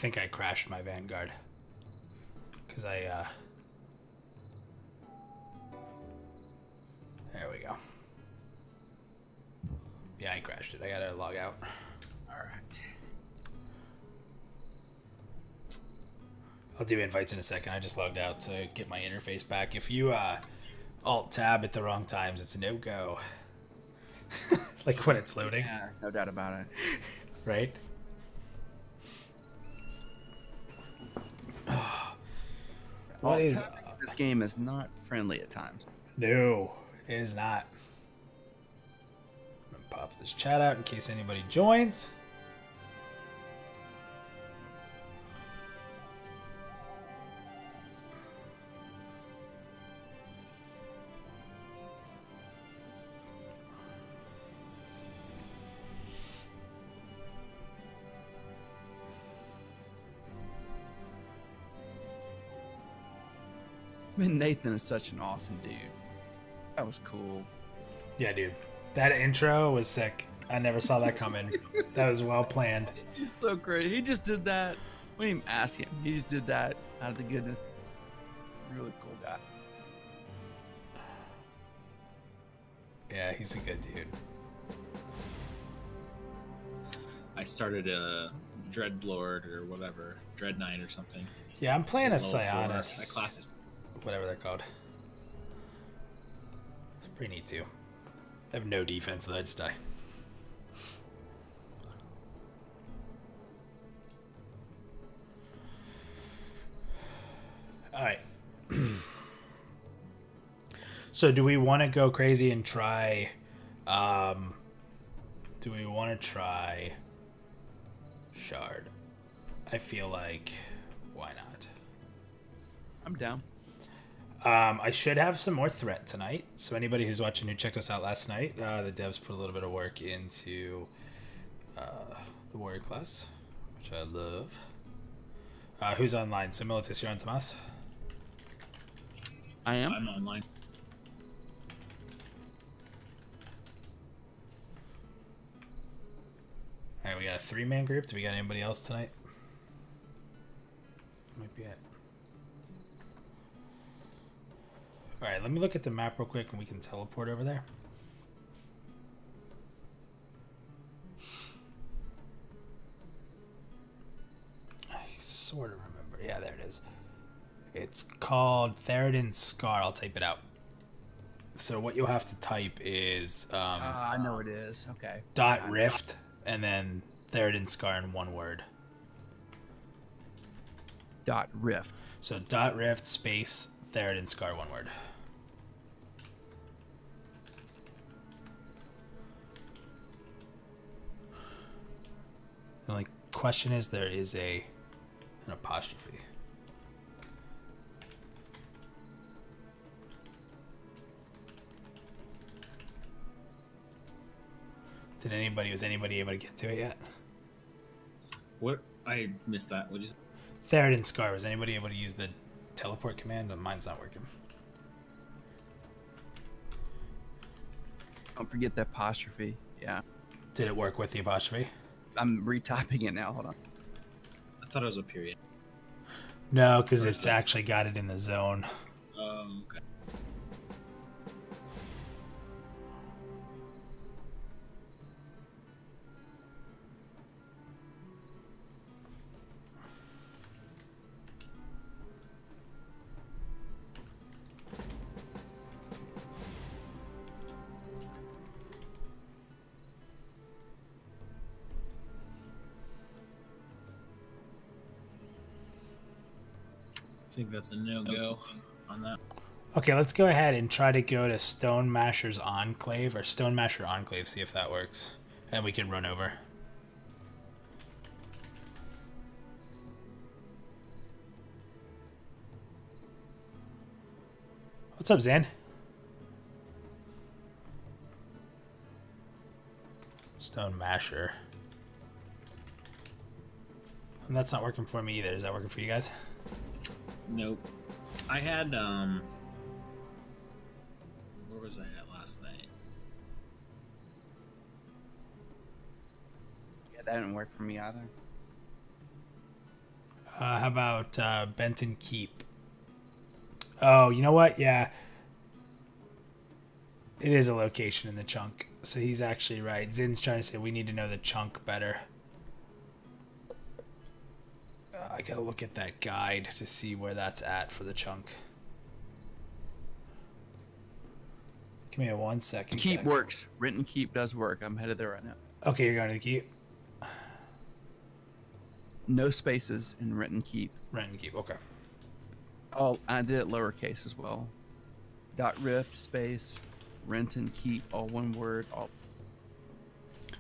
think I crashed my Vanguard. Because I, there we go. Yeah, I crashed it. I gotta log out. Alright. I'll do invites in a second. I just logged out to get my interface back. If you Alt-Tab at the wrong times, it's a no-go. Like when it's loading. Yeah, no doubt about it. Right? What is... This game is not friendly at times. No, it is not. I'm gonna pop this chat out in case anybody joins. I mean, Nathan is such an awesome dude. That was cool. Yeah, dude. That intro was sick. I never saw that coming. That was well planned. He's so great. He just did that. We didn't even ask him. He just did that out of the goodness. Really cool guy. Yeah, he's a good dude. I started a Dreadlord or whatever, Dread Knight or something. Yeah, I'm playing a Level 4. That Sionis. class is Whatever they're called. It's pretty neat too. I have no defense, though. I just die. Alright. So do we want to go crazy and try... do we want to try... Shard? I feel like... Why not? I'm down. I should have some more threat tonight. So anybody who's watching who checked us out last night, the devs put a little bit of work into the warrior class, which I love. Who's online? So Militus, you're on, Tomas? I am. I'm online. Alright, we got a 3-man group. Do we got anybody else tonight? Might be it. Alright, let me look at the map real quick and we can teleport over there. I sort of remember. Yeah, there it is. It's called Theridin Scar. I'll type it out. So what you'll have to type is I know it is. Okay. dot rift and then Theridin Scar in one word. Dot rift. So dot rift space Theridin Scar, one word. The only question is there is an apostrophe. Was anybody able to get to it yet? What? I missed that. What did you say? Theridin Scar, was anybody able to use the teleport command? Mine's not working. Don't forget that apostrophe. Yeah. Did it work with the apostrophe? I'm retyping it now. Hold on. I thought it was a period. No, because it's actually got it in the zone. Okay. I think that's a no-go on that. Okay, let's go ahead and try to go to Stone Masher's Enclave, or Stone Masher Enclave, see if that works. And we can run over. What's up, Zan? Stone Masher. And that's not working for me either. Is that working for you guys? Nope. I had, where was I at last night? Yeah, that didn't work for me either. How about Benton Keep? Oh, you know what? Yeah. It is a location in the chunk. So he's actually right. Zin's trying to say we need to know the chunk better. I gotta look at that guide to see where that's at for the chunk. Give me 1 second. Keep works. Renton Keep does work. I'm headed there right now. Okay, you're going to the Keep. No spaces in Renton Keep. Renton Keep, okay. Oh, I did it lowercase as well. .rift space Renton Keep, all one word. All.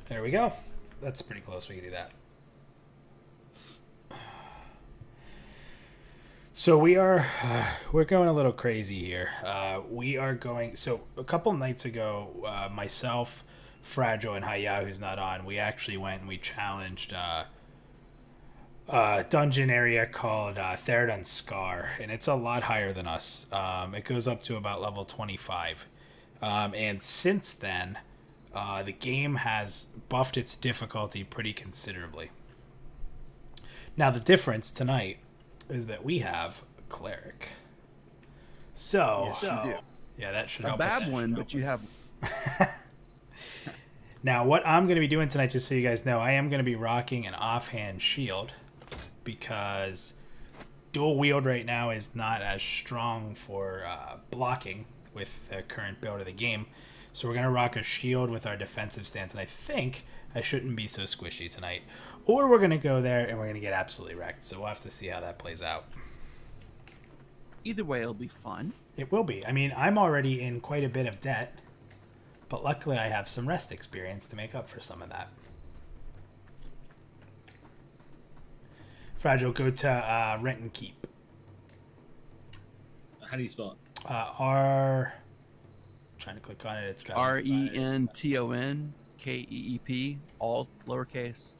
There we go. That's pretty close. We can do that. So we're going a little crazy here. We are going. So a couple nights ago, myself, Fragile, and Haya, who's not on, we actually went and we challenged a dungeon area called Theradon's Scar, and it's a lot higher than us. It goes up to about level 25, and since then, the game has buffed its difficulty pretty considerably. Now the difference tonight is that we have a cleric. So, Yes, you do. Yeah, that should A help us. bad one, but you have. Now, what I'm going to be doing tonight, just so you guys know, I am going to be rocking an offhand shield because dual wield right now is not as strong for blocking with the current build of the game. So we're going to rock a shield with our defensive stance, and I think I shouldn't be so squishy tonight. Or we're going to go there and we're going to get absolutely wrecked. So we'll have to see how that plays out. Either way, it'll be fun. It will be. I mean, I'm already in quite a bit of debt, but luckily I have some rest experience to make up for some of that. Fragile, go to Renton Keep. How do you spell it? Trying to click on it. It's got RENTONKEEP, all lowercase.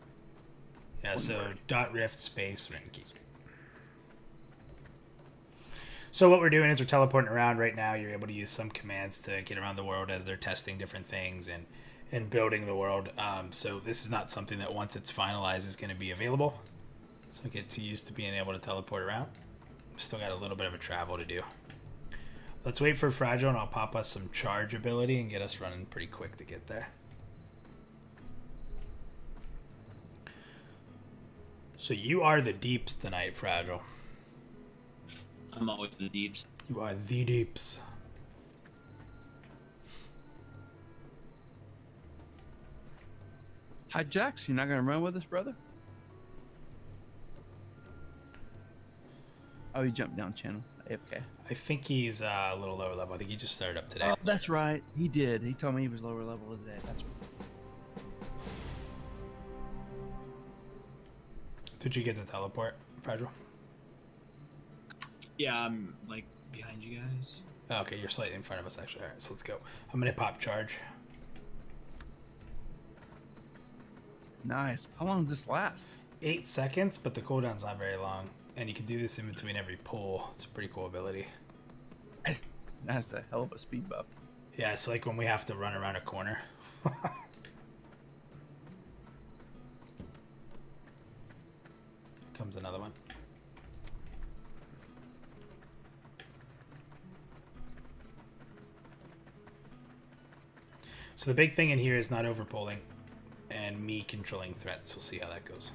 Yeah, so .rift space Renton Keep. So what we're doing is we're teleporting around right now. You're able to use some commands to get around the world as they're testing different things and building the world. So this is not something that once it's finalized is going to be available. So get too used to being able to teleport around. Still got a little bit of a travel to do. Let's wait for Fragile and I'll pop us some charge ability and get us running pretty quick to get there. So you are the deeps tonight, Fragile. I'm always the deeps. You are the deeps. Hi, Jax. You're not going to run with us, brother? Oh, he jumped down channel. AFK. I think he's a little lower level. I think he just started up today. Oh, that's right. He did. He told me he was lower level today. That's right. Did you get the teleport, Fragile? Yeah, I'm like behind you guys. Oh, okay, you're slightly in front of us, actually. All right, so let's go. I'm going to pop charge. Nice. How long does this last? 8 seconds, but the cooldown's not very long. And you can do this in between every pull. It's a pretty cool ability. That's a hell of a speed buff. Yeah, it's like when we have to run around a corner. Comes another one. So the big thing in here is not overpulling and me controlling threats. We'll see how that goes.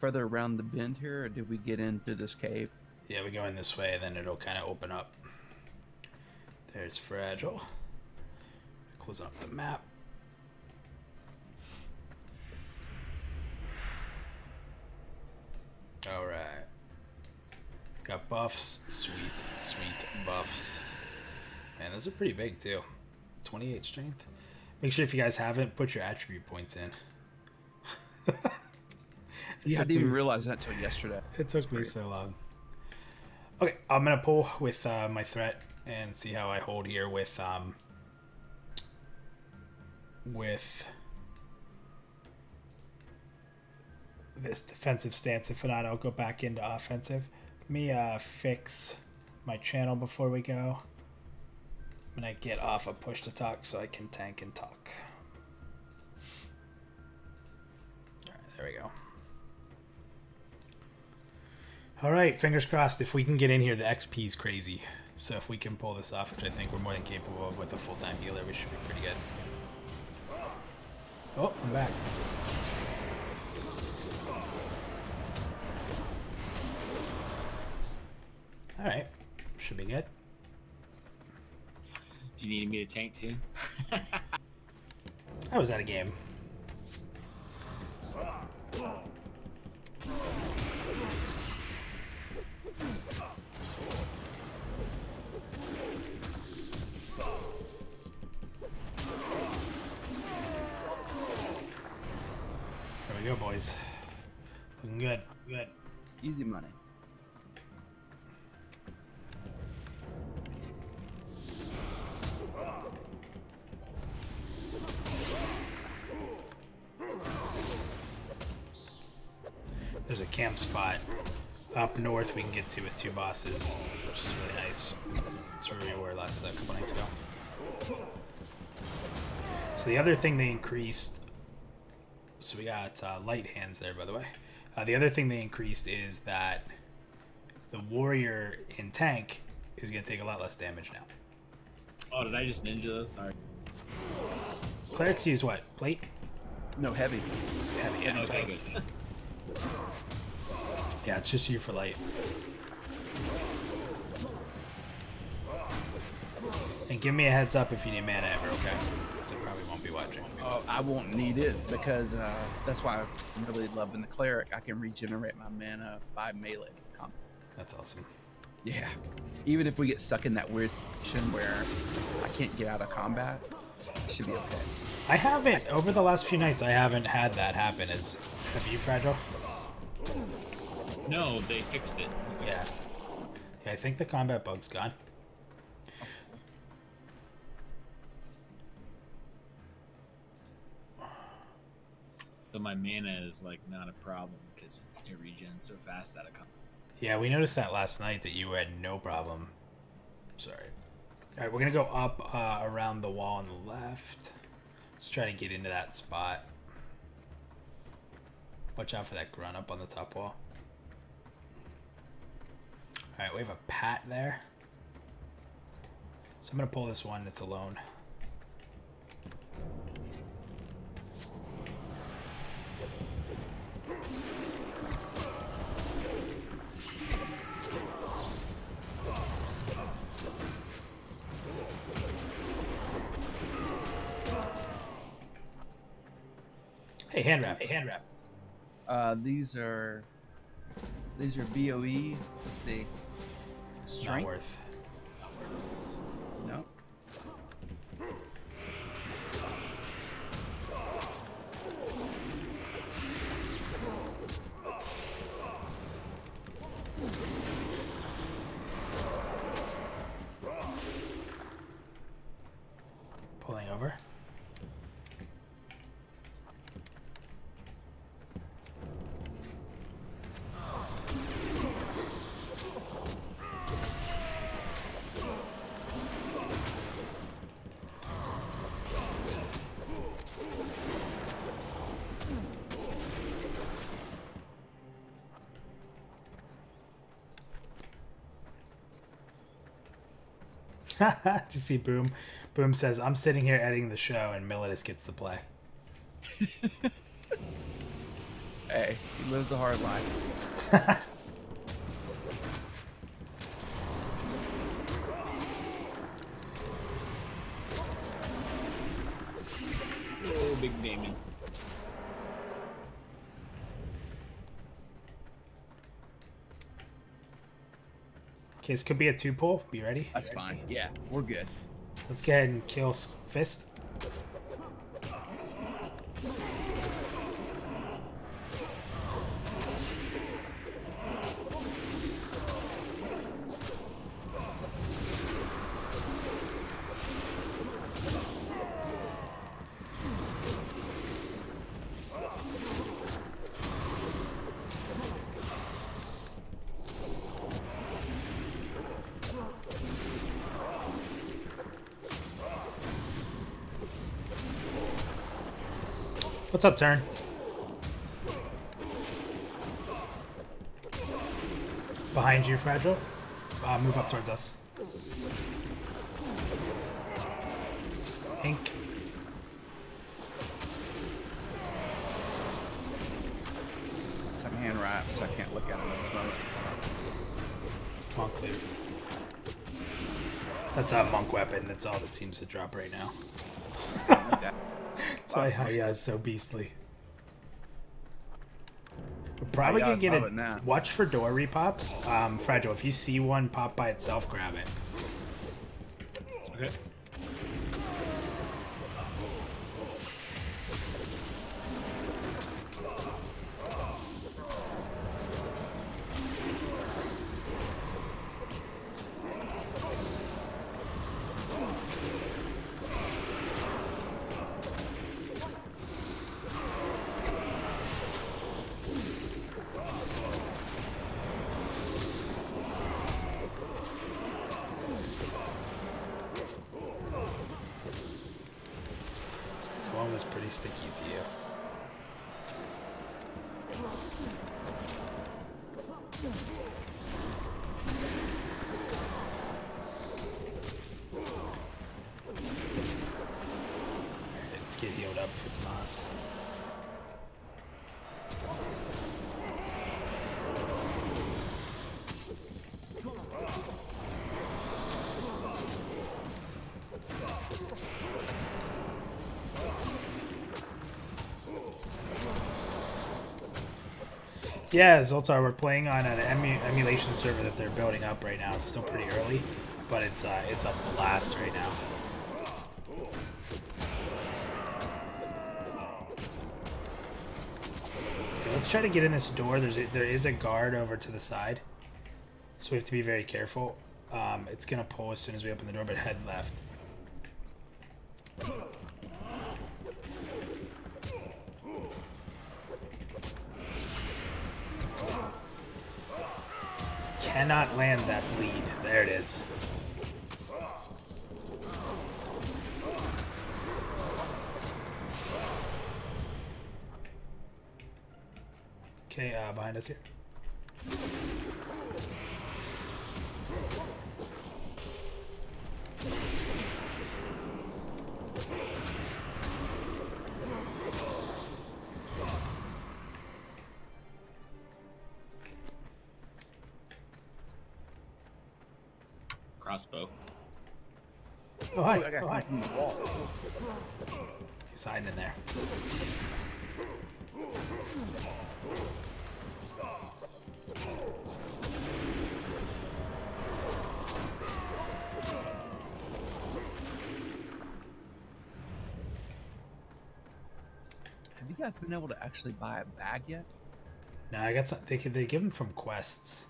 Further around the bend here, or did we get into this cave? Yeah, we go in this way, then it'll kind of open up. There's Fragile. Close up the map. All right. Got buffs. Sweet, sweet buffs. Man, those are pretty big too. 28 strength. Make sure if you guys haven't, put your attribute points in. Yeah, I didn't even realize that until yesterday. It took me so long. Okay, I'm gonna pull with my threat and see how I hold here with with this defensive stance. If not, I'll go back into offensive. Let me fix my channel before we go. I'm gonna get off of push to talk so I can tank and talk. All right, there we go. All right, fingers crossed. If we can get in here, the XP is crazy. So if we can pull this off, which I think we're more than capable of with a full-time healer, we should be pretty good. Oh, I'm back. All right, should be good. Do you need me to tank too? I was at a game. There we go, boys. Looking good. Good. Easy money. There's a camp spot up north we can get to with 2 bosses, which is really nice. That's where we were last couple nights ago. So the other thing they increased, so we got light hands there, by the way. The other thing they increased is that the warrior in tank is going to take a lot less damage now. Oh, did I just ninja this? Sorry. Clerics use what? Plate? No, heavy. Heavy. Yeah, Okay, good. Yeah, it's just you for light. And give me a heads up if you need mana ever, okay? So probably won't be watching. Oh, I won't need it because that's why I'm really loving the cleric. I can regenerate my mana by melee combat. That's awesome. Yeah. Even if we get stuck in that weird situation where I can't get out of combat, it should be okay. I haven't, over the last few nights, I haven't had that happen. Have you, Fragile? No, they fixed it. Yeah. Yeah, I think the combat bug's gone. So my mana is like not a problem because it regens so fast out of combat. Yeah, we noticed that last night that you had no problem. Sorry. All right, we're going to go up around the wall on the left. Let's try to get into that spot. Watch out for that grunt up on the top wall. All right, we have a pat there. So I'm going to pull this one that's alone. Hey, hand wraps. Hey, hand wraps. These are BOE. Let's see. Strength? Not worth. No. Pulling over. Did you see Boom? Boom says, I'm sitting here editing the show and Militus gets the play. Hey, he lives a hard life. Oh, big Damon. Okay, this could be a 2-pull. Be ready? That's fine. Yeah, we're good. Let's go ahead and kill Fist. What's up, Turn? Behind you, Fragile. Move up towards us. Ink. Some hand wraps, so I can't look at them at this moment. Monk loot. That's a monk weapon. That's all that seems to drop right now. Okay. That's why Haya is so beastly. We're probably gonna get loving it. that. Watch for door repops. Fragile, if you see one pop by itself, grab it. Okay. That one was pretty sticky to you. Alright, let's get healed up for Tomas. Yeah, Zoltar, we're playing on an emulation server that they're building up right now. It's still pretty early, but it's a blast right now. Okay, let's try to get in this door. There is a guard over to the side, so we have to be very careful. It's gonna pull as soon as we open the door, but head left. Cannot land that bleed. There it is. Okay, behind us here. Crossbow. Oh, hi. I got Oh, hi. from the wall. He's hiding in there. Have you guys been able to actually buy a bag yet? No, I got some. They give them from quests.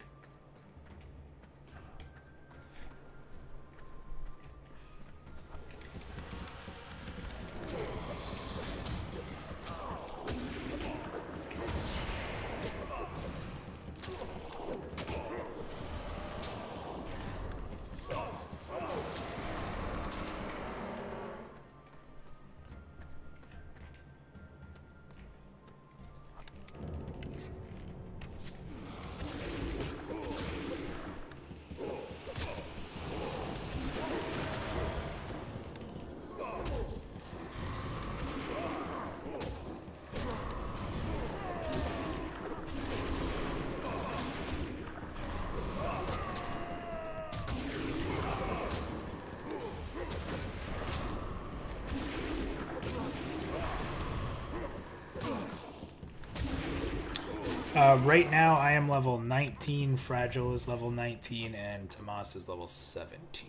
Right now, I am level 19, Fragile is level 19, and Tomas is level 17.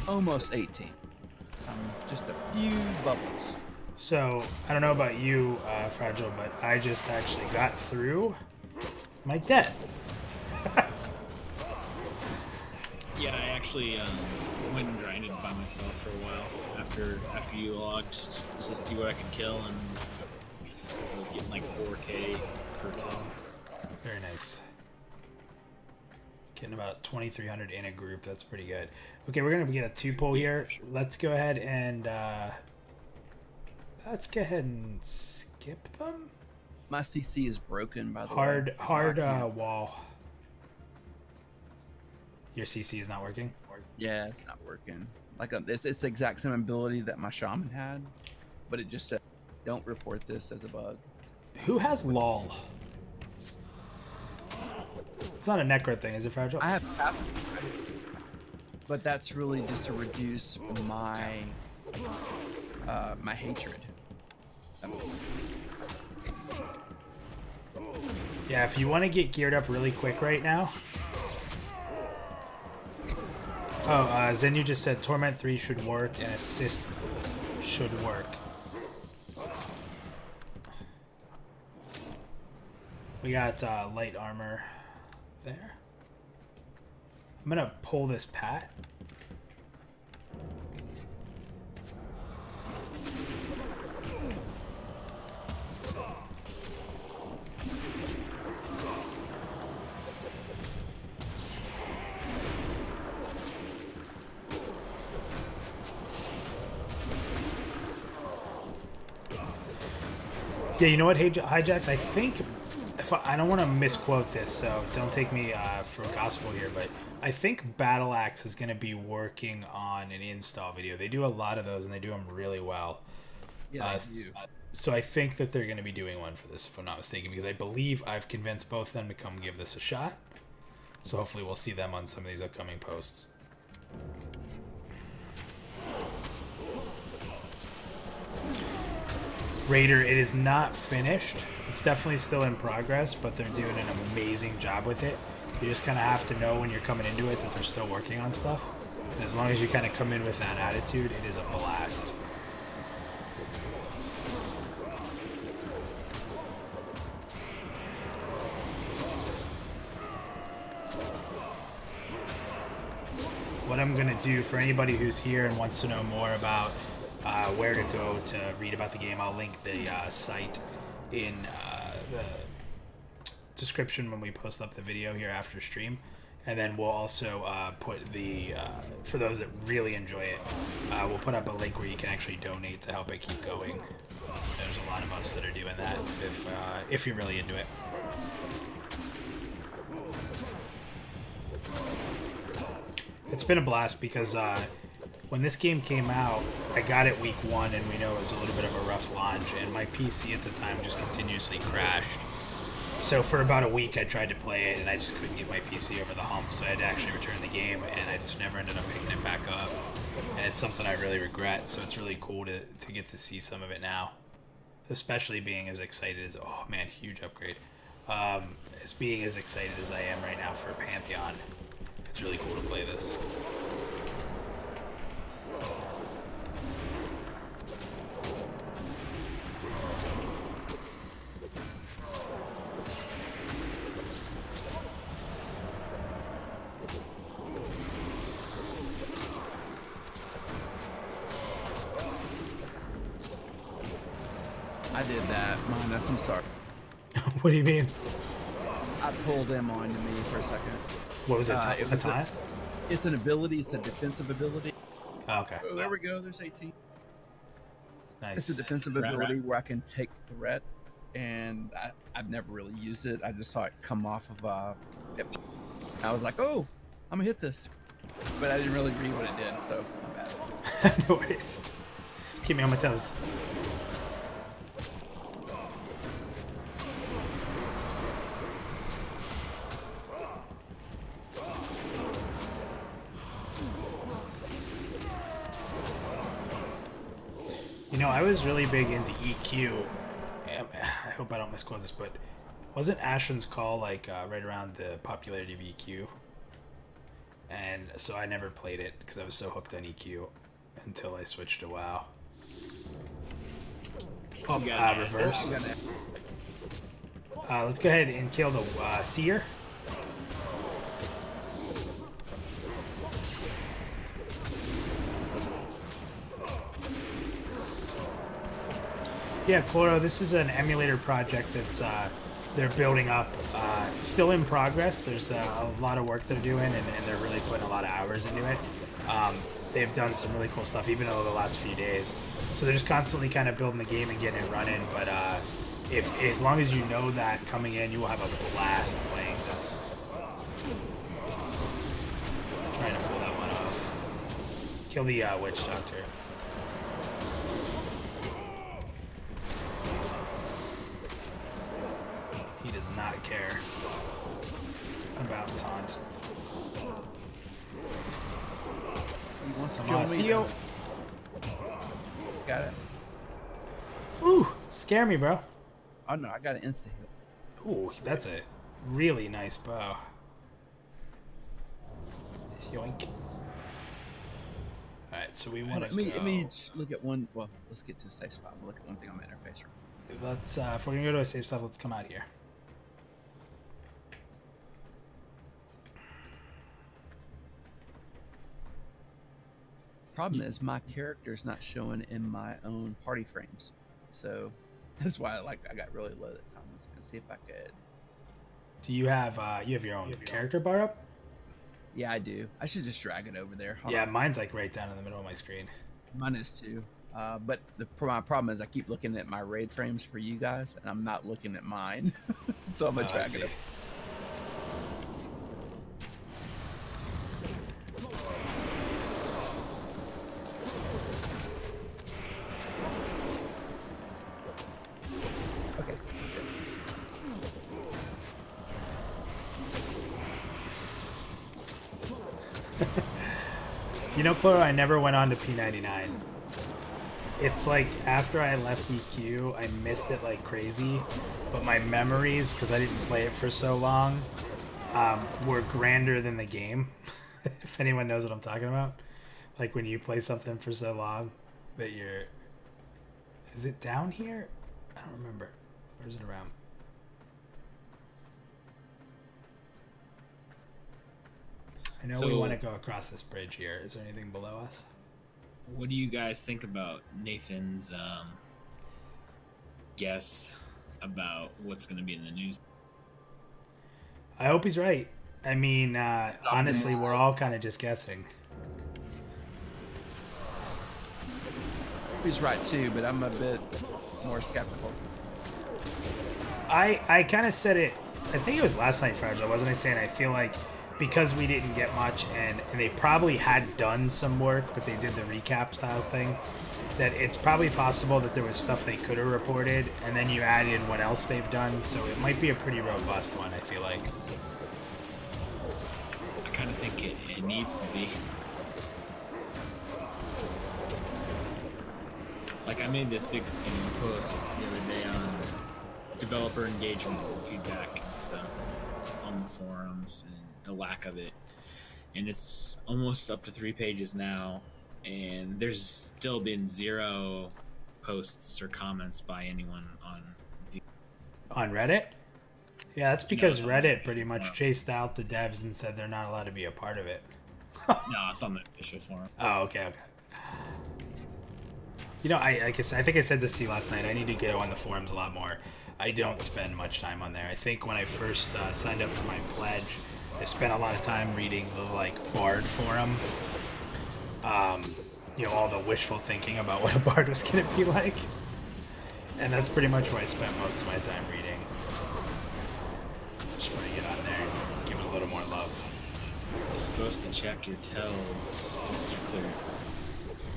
Almost 18. Just a few bubbles. So, I don't know about you, Fragile, but I just actually got through my debt. Yeah, I actually went and grinded by myself for a while after you logged to see what I could kill, and I was getting like 4K per kill. Very nice. Getting about 2,300 in a group. That's pretty good. Okay, we're gonna get a 2-pull here. Let's go ahead and skip them. My CC is broken, by the way. Hard wall. Your CC is not working? Yeah, it's not working. Like it's the exact same ability that my shaman had, but it just said, "Don't report this as a bug." Who has LOL? It's not a necro thing, is it, Fragile? I have passive, but that's really just to reduce my my hatred. Yeah, if you want to get geared up really quick right now. Oh, Zenu just said Torment 3 should work and Assist should work. We got light armor there. I'm gonna pull this Pat. Yeah, you know what, Hijacks? I think, if I don't want to misquote this, so don't take me for gospel here, but I think Battle Axe is going to be working on an install video. They do a lot of those, and they do them really well. Yeah, they do. So I think that they're going to be doing one for this, if I'm not mistaken, because I believe I've convinced both of them to come give this a shot. So hopefully we'll see them on some of these upcoming posts. Raider, it is not finished. It's definitely still in progress, but they're doing an amazing job with it. You just kind of have to know when you're coming into it that they're still working on stuff. And as long as you kind of come in with that attitude, it is a blast. What I'm going to do for anybody who's here and wants to know more about where to go to read about the game, I'll link the site in the description when we post up the video here after stream. And then we'll also put the, for those that really enjoy it, we'll put up a link where you can actually donate to help it keep going. There's a lot of us that are doing that if you're really into it. It's been a blast because when this game came out, I got it week 1, and we know it was a little bit of a rough launch, and my PC at the time just continuously crashed. So for about a week, I tried to play it, and I just couldn't get my PC over the hump, so I had to actually return the game, and I just never ended up picking it back up. And it's something I really regret, so it's really cool to get to see some of it now. Especially being as excited as, oh man, huge upgrade. As being as excited as I am right now for Pantheon. It's really cool to play this. I did that, Minus. I'm sorry. What do you mean? I pulled him onto me for a second. What was it? It's an ability. It's a defensive ability. Oh, okay. Oh, there we go. There's 18. Nice. It's a defensive ability where I can take threat, and I've never really used it. I just saw it come off of yep. I was like, oh, I'm gonna hit this, but I didn't really read what it did, so my bad. No worries. Keep me on my toes. You know, I was really big into EQ. I hope I don't misquote this, but wasn't Ashen's Call like right around the popularity of EQ? And so I never played it because I was so hooked on EQ until I switched to WoW. Oh, reverse. Let's go ahead and kill the Seer. Yeah, Cloro, this is an emulator project that's they're building up. Still in progress. There's a lot of work they're doing, and they're really putting a lot of hours into it. They've done some really cool stuff, even over the last few days. So they're just constantly kind of building the game and getting it running. But as long as you know that coming in, you will have a blast playing this. Trying to pull that one off. Kill the witch doctor. He does not care about taunt. He wants to kill me. Got it. Ooh, scare me, bro. Oh no, I got an insta hit. Ooh, that's a really nice bow. Yoink. Alright, so we want to Let me just look at one. Well, let's get to a safe spot. We'll look at one thing on my interface. Let's, if we're going to go to a safe spot, let's come out here. Problem is, my character's not showing in my own party frames. So that's why I got really low that time. I was going to see if I could. Do you have your own character bar up? Yeah, I do. I should just drag it over there. Hold yeah, on. mine's like right down in the middle of my screen. Mine is too. But my problem is I keep looking at my raid frames for you guys, and I'm not looking at mine. So I'm going to drag it up. Okay. You know, Cloro, I never went on to P99. It's like after I left EQ, I missed it like crazy, but my memories, because I didn't play it for so long, were grander than the game. If anyone knows what I'm talking about. Like when you play something for so long that you're... Is it down here? I don't remember. Or is it around? I know we want to go across this bridge here. Is there anything below us? What do you guys think about Nathan's guess about what's going to be in the news? I hope he's right. I mean, honestly, we're all kind of just guessing. He's right too, but I'm a bit more skeptical. I kind of said it, I think it was last night, Fragile, wasn't I saying I feel like because we didn't get much and they probably had done some work, but they did the recap style thing, that it's probably possible that there was stuff they could have reported, and then you add in what else they've done, so it might be a pretty robust one, I feel like. I kind of think it needs to be. Like, I made this big post the other day on developer engagement feedback and stuff on the forums and the lack of it. And it's almost up to 3 pages now, and there's still been 0 posts or comments by anyone on Reddit? Yeah, that's because Reddit pretty much chased out the devs and said they're not allowed to be a part of it. No, it's on the official forum. Oh, okay. You know, I think I said this to you last night. I need to go on the forums a lot more. I don't spend much time on there. I think when I first signed up for my pledge, I spent a lot of time reading the Bard forum. You know, all the wishful thinking about what a Bard was going to be like. And that's pretty much where I spent most of my time reading. Just want to get on there and give it a little more love. You're supposed to check your tells, Mr. Clear.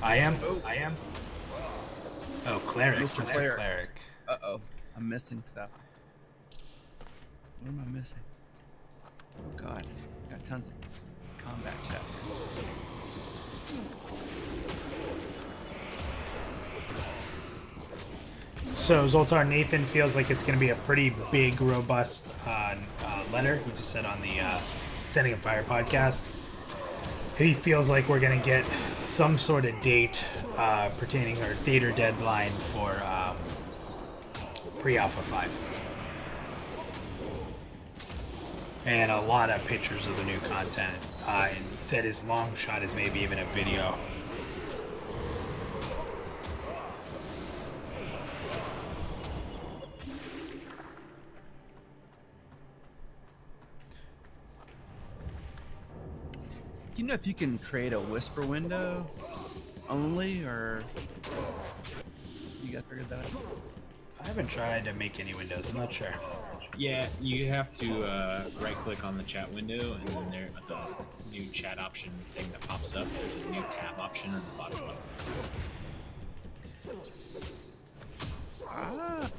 I am? I am? Oh, Cleric. Mr. Cleric. Uh-oh. I'm missing stuff. What am I missing? Oh, God. Got tons of combat chat. So, Zoltar, Nathan feels like it's going to be a pretty big, robust letter. He just said on the Standing on Fire podcast. He feels like we're going to get some sort of date pertaining, or date or deadline for pre-Alpha 5. And a lot of pictures of the new content. And he said his long shot is maybe even a video. you know if you can create a whisper window only, or you guys figured that out? I haven't tried to make any windows. I'm not sure. Yeah, you have to right-click on the chat window, and then there at the new chat option thing that pops up, there's a new tab option on the bottom left. Ah.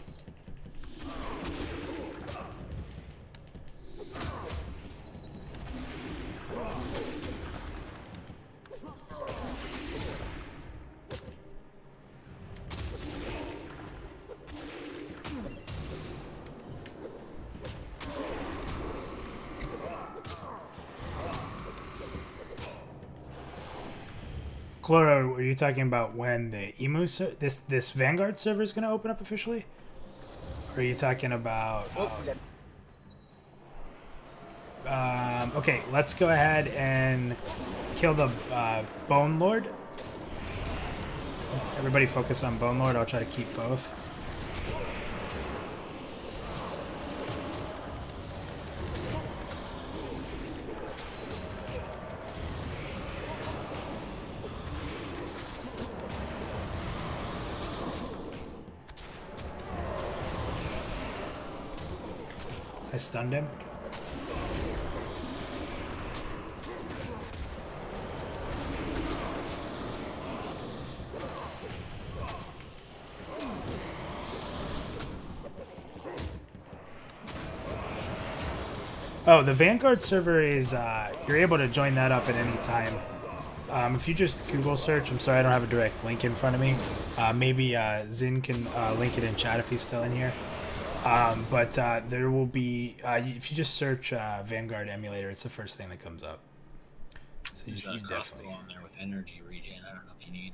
Chloro, were you talking about when the this Vanguard server is going to open up officially? Or are you talking about? Okay, let's go ahead and kill the Bone Lord. Everybody focus on Bone Lord. I'll try to keep both. I stunned him. Oh, the Vanguard server is, you're able to join that up at any time. If you just Google search, I'm sorry I don't have a direct link in front of me. Maybe Zin can link it in chat if he's still in here. But there will be, if you just search Vanguard emulator, it's the first thing that comes up. So There's you a definitely crossbow on there with energy regen. I don't know if you need.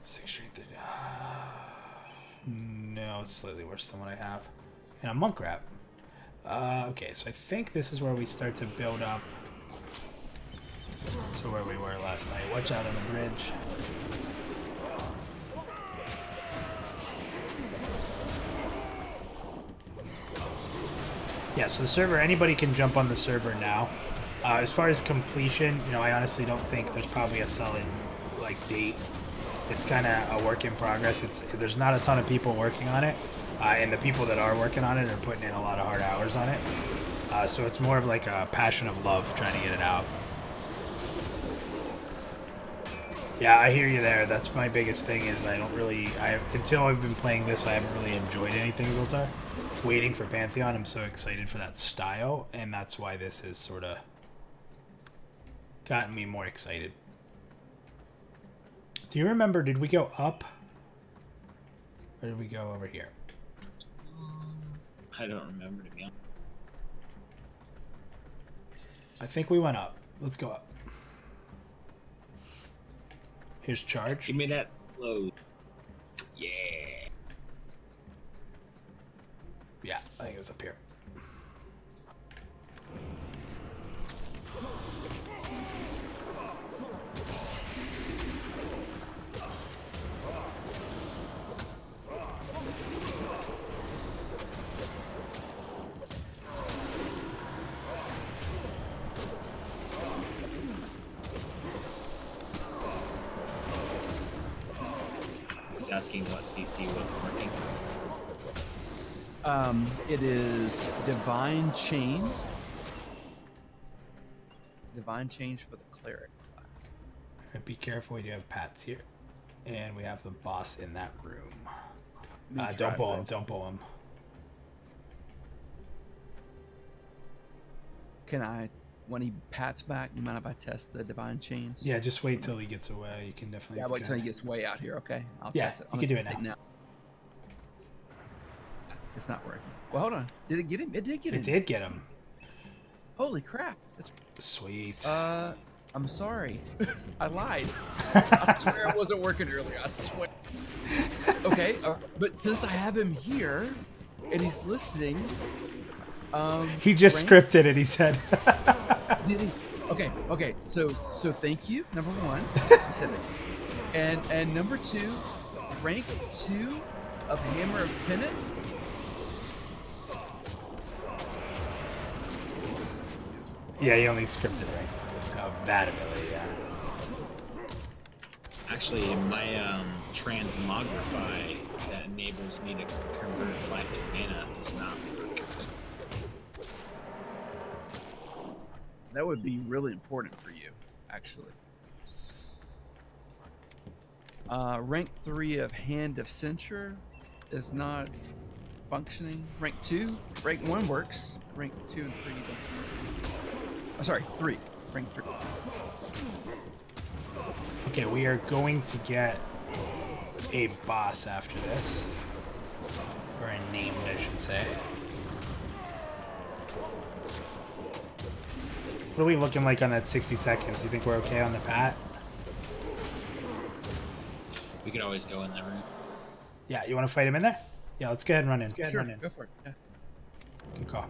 6 strength. No, it's slightly worse than what I have. And a monk wrap. Okay, so I think this is where we start to build up to where we were last night. Watch out on the bridge. Yeah, so the server, anybody can jump on the server now. As far as completion, you know, I honestly don't think there's probably a solid, like, date. It's kind of a work in progress. There's not a ton of people working on it, and the people that are working on it are putting in a lot of hard hours on it. So it's more of like a passion of love trying to get it out. Yeah, I hear you there. That's my biggest thing is I don't really, until I've been playing this, I haven't really enjoyed anything Zoltar. Waiting for Pantheon, I'm so excited for that style, and that's why this has sort of gotten me more excited. Do you remember, did we go up? Or did we go over here? I don't remember, to be honest. I think we went up. Let's go up. Here's charge. Give me that load. Yeah. Yeah, I think it was up here. He's asking what CC wasn't working. It is Divine Chains. Divine Chains for the Cleric class. Right, be careful, we do have Pats here. And we have the boss in that room. Don't bow him, don't bow him. Can I, when he pats back, you mind if I test the Divine Chains? Yeah, just wait till he gets away. You can definitely... Yeah, wait till he gets way out here, okay? I'll test it. You can do it now. It's not working. Well, hold on. Did it get him? It did get him. It did get him. Holy crap. That's... Sweet. I'm sorry. I lied. I swear it wasn't working earlier. I swear. Okay, but since I have him here and he's listening, he just scripted it. He said. Did he? Okay. So thank you. Number one, he said it. And number two, rank 2 of Hammer of Penance. Yeah, he only scripted right. of that ability, yeah. Actually, in my transmogrify that enables me to convert life to mana does not work. That would be really important for you, actually. Rank 3 of Hand of Censure is not functioning. Rank 2, rank 1 works. Rank 2 and 3 don't work. Oh, sorry, 3. Rank 3. Okay, we are going to get a boss after this. Or a named, I should say. What are we looking like on that 60 seconds? You think we're okay on the pat? We could always go in that room. Yeah, you want to fight him in there? Yeah, let's go ahead and run in. Sure, go for it. Yeah. Good call.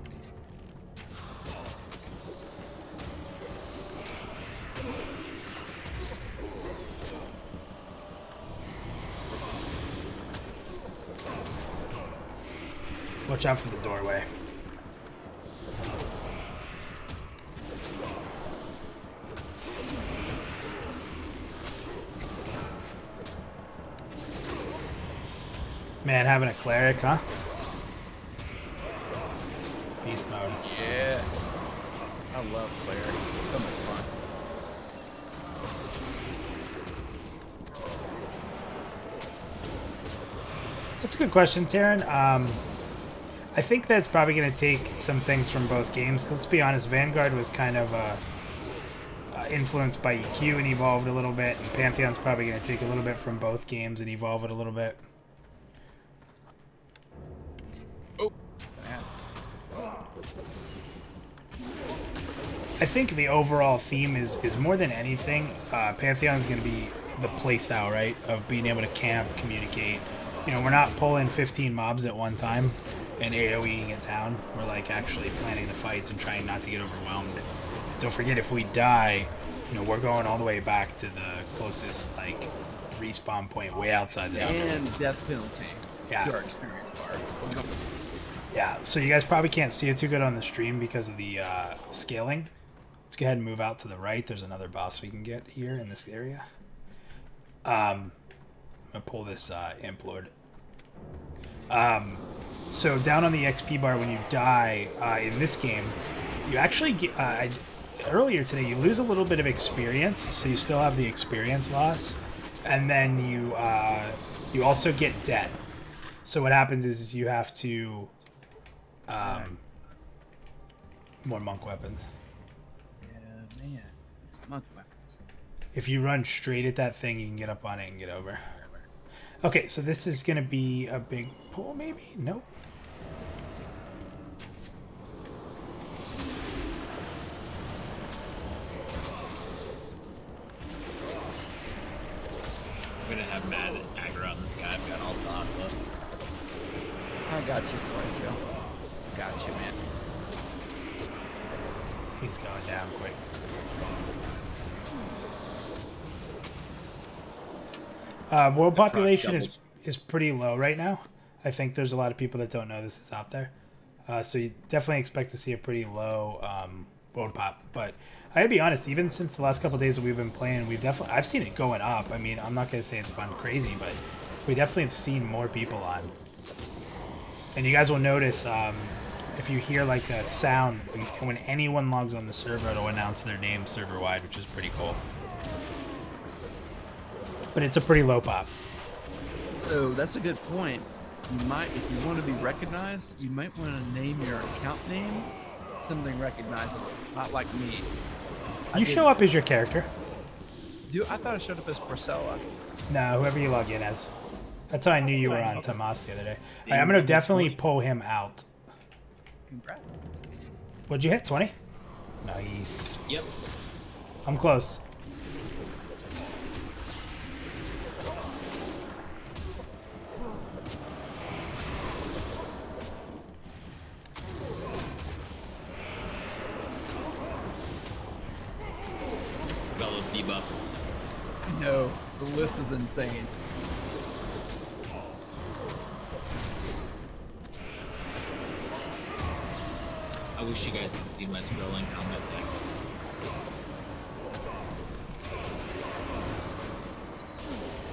Watch out for the doorway. Man, having a cleric, huh? Beast mode. Yes. I love cleric. So much fun. That's a good question, Taryn. I think that's probably going to take some things from both games. Because let's be honest, Vanguard was kind of influenced by EQ and evolved a little bit. And Pantheon's probably going to take a little bit from both games and evolve it a little bit. I think the overall theme is more than anything, Pantheon's going to be the playstyle, right? Of being able to camp, communicate. You know, we're not pulling 15 mobs at one time and AoEing it down. We're like actually planning the fights and trying not to get overwhelmed. Don't forget, if we die, you know, we're going all the way back to the closest like respawn point way outside the and death penalty yeah. to our experience bar. Yeah, so you guys probably can't see it too good on the stream because of the scaling. Let's go ahead and move out to the right. There's another boss we can get here in this area. I'm going to pull this Imp Lord. So down on the XP bar when you die in this game, you actually get... earlier today, you lose a little bit of experience, so you still have the experience loss. And then you also get debt. So what happens is you have to... more monk weapons. Yeah, man. These monk weapons. If you run straight at that thing, you can get up on it and get over. Okay, so this is going to be a big pull, maybe? Nope. I'm going to have mad aggro on this guy. I've got all thoughts up. I got you for it, Joe. Got you, man. He's going down quick. World population is pretty low right now. I think there's a lot of people that don't know this is out there. So you definitely expect to see a pretty low world pop. But I gotta be honest, even since the last couple of days that we've been playing, I've seen it going up. I mean, I'm not gonna say it's gone crazy, but we definitely have seen more people on. And you guys will notice if you hear like a sound, when anyone logs on the server, it'll announce their name server-wide, which is pretty cool. But it's a pretty low pop. So that's a good point. You might, if you want to be recognized, you might want to name your account name something recognizable, not like me. You show up as your character. I thought I showed up as Priscilla. No, whoever you log in as. That's how I knew you were on Tomas the other day. Right, I'm going to definitely pull him out. Congrats. What'd you hit? 20? Nice. Yep. I'm close. Got those debuffs. I know. The list is insane. I wish you guys could see my scrolling helmet deck.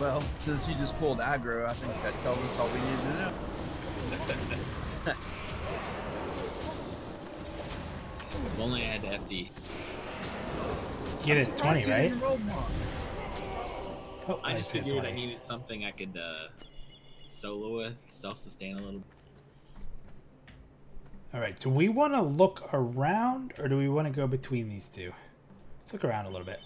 Well, since you just pulled aggro, I think that tells us all we need to know. If only I had FD. You get it 20, right? Oh, I just hit figured I 20. needed something I could solo with, self-sustain a little. All right, do we want to look around or do we want to go between these two? Let's look around a little bit.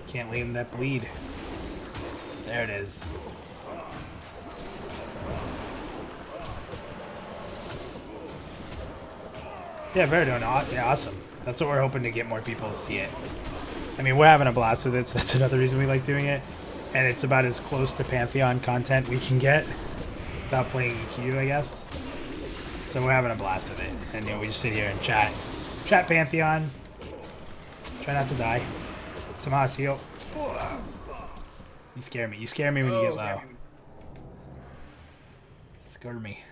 Can't leave him that bleed. There it is. Yeah, Verdun, yeah, awesome. That's what we're hoping to get more people to see it. I mean, we're having a blast with it, so that's another reason we like doing it. And it's about as close to Pantheon content we can get without playing EQ, I guess. So we're having a blast with it. And, you know, we just sit here and chat. Chat Pantheon. Try not to die. Tomas, heal. You scare me. You scare me when you get low. Scare me.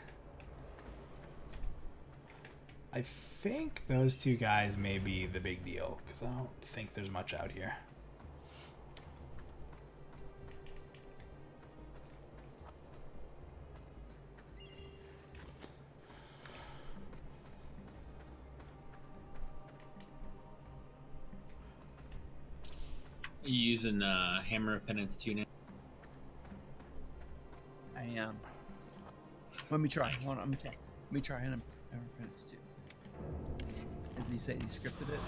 I think those two guys may be the big deal, because I don't think there's much out here. Are you using Hammer of Penance 2 now? I am. Let me try. Hold on, let me try Hammer of Penance 2. As he said, he scripted it.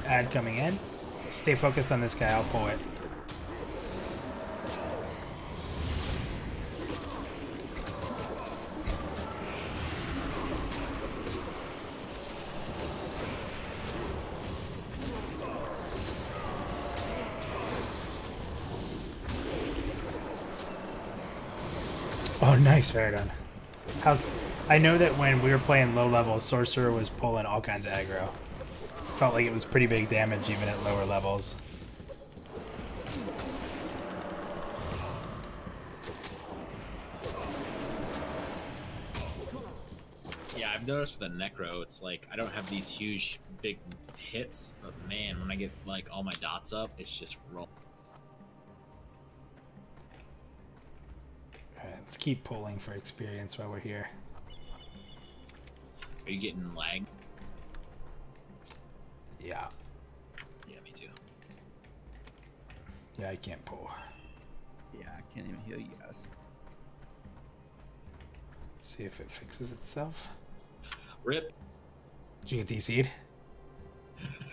Ad coming in. Stay focused on this guy. I'll pull it. Oh, nice, Verdun. I know that when we were playing low level, Sorcerer was pulling all kinds of aggro. Felt like it was pretty big damage even at lower levels. Yeah, I've noticed with a Necro, it's like I don't have these huge, big hits, but man, when I get like all my dots up, it's just roll. Alright, let's keep pulling for experience while we're here. Are you getting lag? Yeah. Yeah, me too. Yeah, I can't pull. Yeah, I can't even heal you guys. See if it fixes itself. Rip. Did you get DC'd?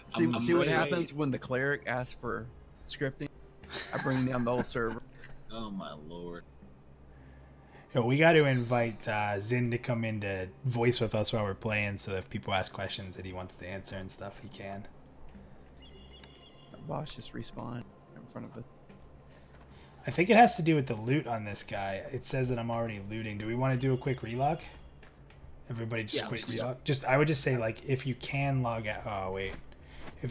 See what happens when the cleric asks for scripting? I bring down the whole server. Oh my lord. Yo, we got to invite Zin to come in to voice with us while we're playing, so if people ask questions that he wants to answer and stuff, he can. The boss just respawned in front of it. I think it has to do with the loot on this guy. It says that I'm already looting. Do we want to do a quick relog? Everybody just quick relog? I would just say, like, if you can log out. Oh, wait.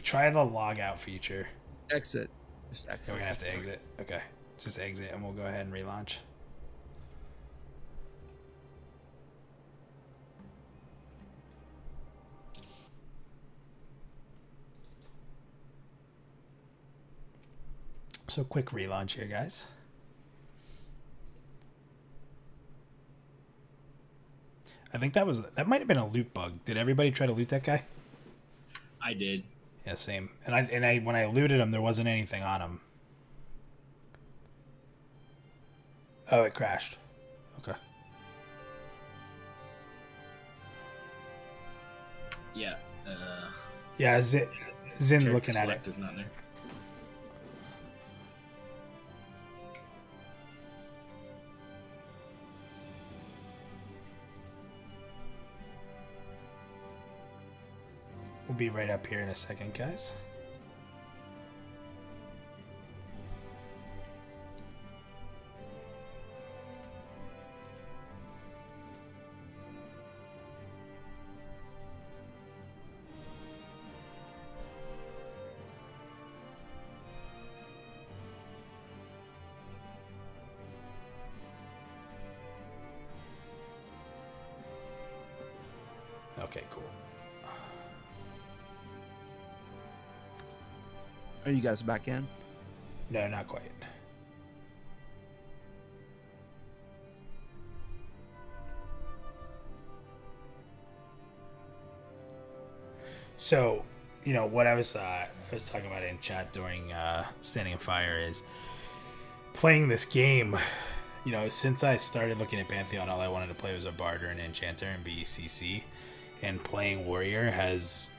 Try the log out feature. Exit. Just exit. So we're going to have to exit. Okay. Just exit and we'll go ahead and relaunch. So quick relaunch here, guys. I think that might have been a loot bug. Did everybody try to loot that guy? I did. Yeah, same. And I when I looted him, there wasn't anything on him. Oh, it crashed. Okay. Yeah. Yeah, Zin's looking at it. Is not there. We'll be right up here in a second, guys. Okay, cool. Are you guys back in? No, not quite. So, you know what I was talking about in chat during Standing Fire is playing this game. You know, since I started looking at Pantheon, all I wanted to play was a Bard or an Enchanter and be CC. And playing Warrior has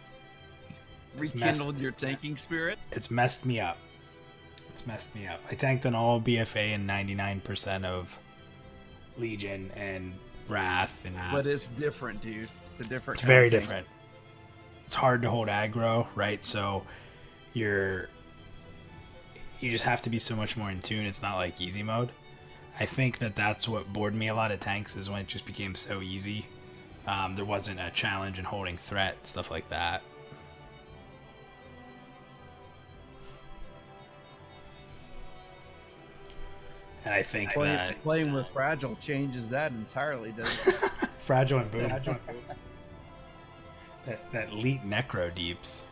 Rekindled your tanking spirit? It's messed me up. It's messed me up. I tanked on all BFA and 99% of Legion and Wrath. But it's different, dude. It's a different. It's very different. It's hard to hold aggro, right? So you just have to be so much more in tune. It's not like easy mode. I think that's what bored me a lot of tanks, is when it just became so easy. There wasn't a challenge in holding threat, stuff like that. And I think playing with Fragile changes that entirely, doesn't it? Fragile and Boom. that elite Necro Deeps.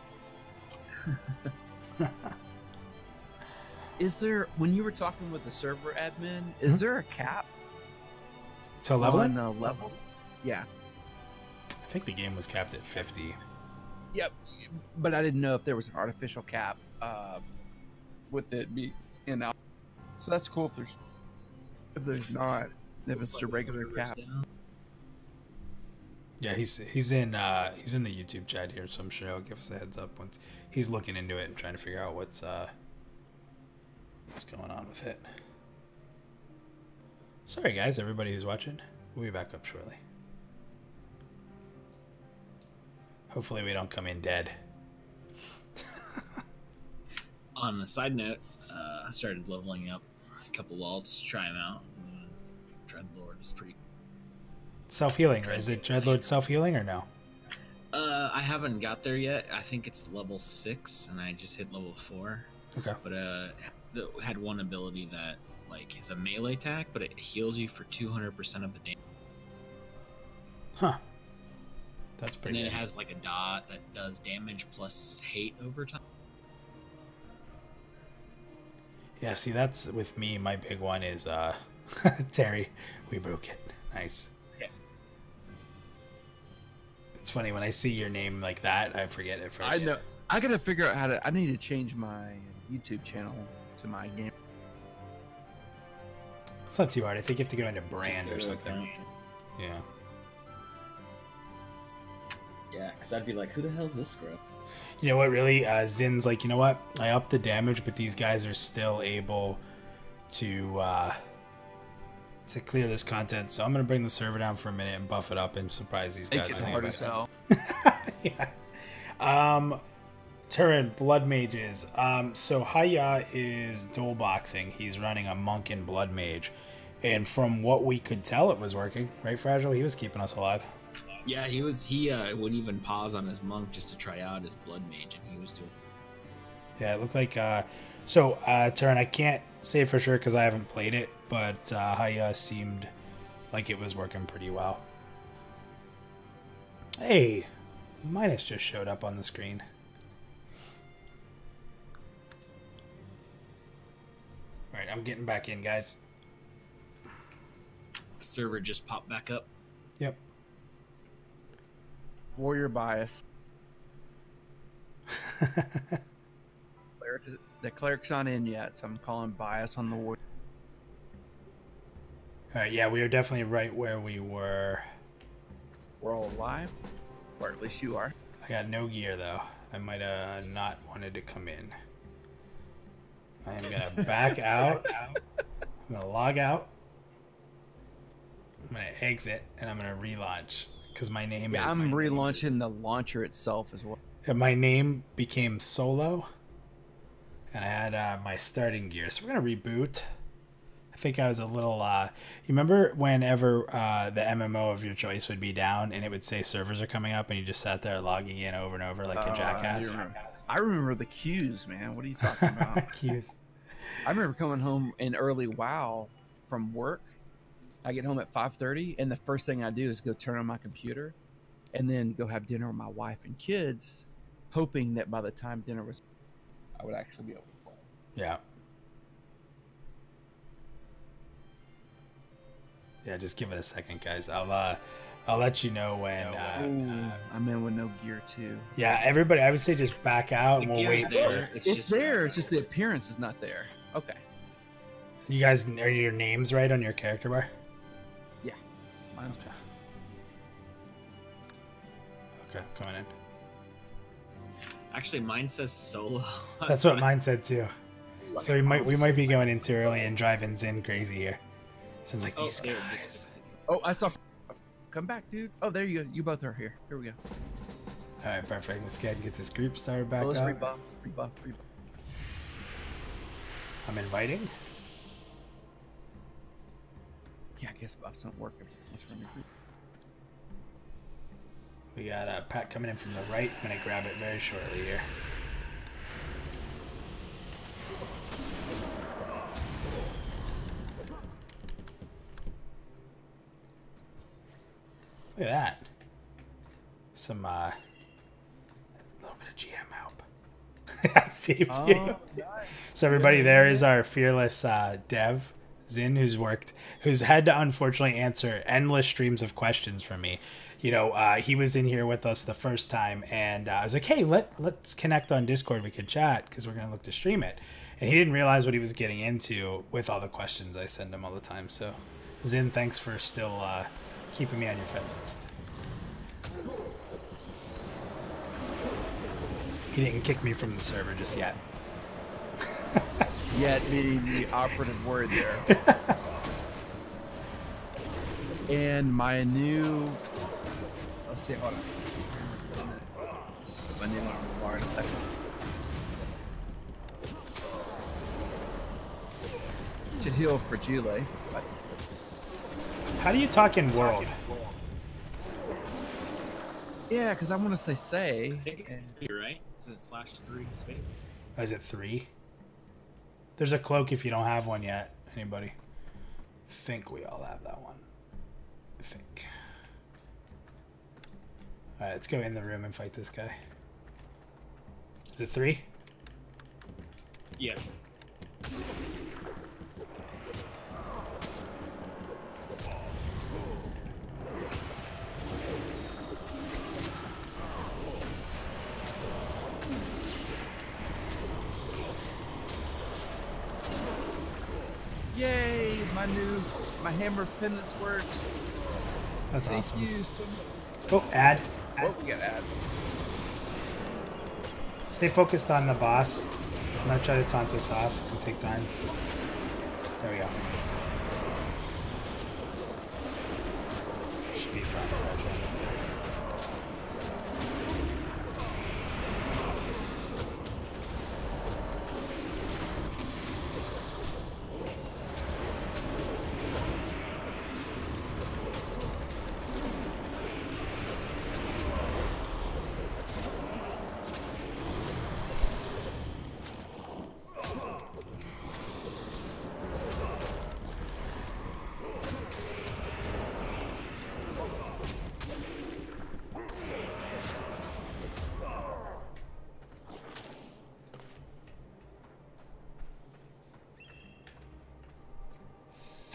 Is there, when you were talking with the server admin, is there a cap to leveling? On level? Yeah. I think the game was capped at 50. Yep, but I didn't know if there was an artificial cap with it be in out. So that's cool if there's not, if it's a regular cap. Yeah, he's in the YouTube chat here, so I'm sure he'll give us a heads up once he's looking into it and trying to figure out what's going on with it. Sorry guys, everybody who's watching. We'll be back up shortly. Hopefully we don't come in dead. On a side note, I started leveling up a couple alts to try them out. Dreadlord is pretty. Self-healing, or is it Dreadlord self-healing or no? I haven't got there yet. I think it's level 6, and I just hit level 4. Okay. But it had one ability that like is a melee attack, but it heals you for 200% of the damage. Huh. That's pretty. And then good. it has like a dot that does damage plus hate over time. Yeah, see, that's with me. My big one is Terry. We broke it. Nice. Yeah. It's funny when I see your name like that, I forget it first. I know. I gotta figure out how to. I need to change my YouTube channel to my game. It's not too hard. I think you have to go into brand or something. Yeah. Yeah, because I'd be like, who the hell's this scrub? You know what, really? Zin's like, you know what? I upped the damage, but these guys are still able to clear this content. So I'm going to bring the server down for a minute and buff it up and surprise these guys. Make it hard as hell. Yeah. Turin, Blood Mages. So Haya is dual boxing. He's running a Monk and Blood Mage. And from what we could tell, it was working. Right, Fragile? He was keeping us alive. Yeah, he would even pause on his monk just to try out his blood mage, and he was doing. Yeah, it looked like. Turin, I can't say for sure because I haven't played it, but Haya seemed like it was working pretty well. Hey, Minus just showed up on the screen. All right, I'm getting back in, guys. Server just popped back up. Yep. Warrior bias. The cleric's not in yet, so I'm calling bias on the warrior. All right, yeah, we are definitely right where we were. We're all alive, or at least you are. I got no gear though. I might have not wanted to come in. I am gonna back out. I'm gonna log out. I'm gonna exit, and I'm gonna relaunch because my name is. I'm relaunching the launcher itself as well. My name became Solo, and I had my starting gear. So we're gonna reboot. I think I was a little. You remember whenever the MMO of your choice would be down, and it would say servers are coming up, and you just sat there logging in over and over like a jackass. I remember the queues, man. What are you talking about? Queues. I remember coming home in early WoW from work. I get home at 5:30, and the first thing I do is go turn on my computer and then go have dinner with my wife and kids, hoping that by the time dinner was, I would actually be able to play. Yeah. Yeah, just give it a second, guys. I'll let you know when. I'm in with no gear too. Yeah, everybody, I would say just back out and we'll wait for. It's there. It's just the appearance is not there. Okay. You guys, are your names right on your character bar? Yeah, mine's okay. Okay, coming in. Actually, mine says solo. That's what mine said too. So we might be going in too early and driving Zin crazy here. Sounds like these guys. Oh, I saw. Come back, dude. Oh, there you go. You both are here. Here we go. All right, perfect. Let's go ahead and get this group started back let's up. Rebuff. I'm inviting. Yeah, I guess buffs don't work. Let's run the group. We got Pat coming in from the right. I'm gonna grab it very shortly here. Look at that. Some little bit of GM help. Saved you. Nice. So everybody, there is our fearless dev, Zin, who's had to unfortunately answer endless streams of questions from me. You know, he was in here with us the first time, and I was like, hey, let's connect on Discord. We could chat because we're gonna look to stream it. And he didn't realize what he was getting into with all the questions I send him all the time. So, Zin, thanks for still keeping me on your friends list. He didn't kick me from the server just yet. Yet being the operative word there. And my new... Let's see, hold on. My name on the bar in a second. Should heal for Gile. But... How do you talk in world? Yeah, because I want to say. I think it's 3, right? Is it /3 space? Is it 3? There's a cloak if you don't have one yet. Anybody? I think we all have that one. I think. Alright, let's go in the room and fight this guy. Is it 3? Yes. Yay! My hammer of penance works. That's Thank awesome. you so much. Oh, add. Oh, we got add. Stay focused on the boss. I'm gonna try to taunt this off. It's gonna take time. There we go. Should be fine.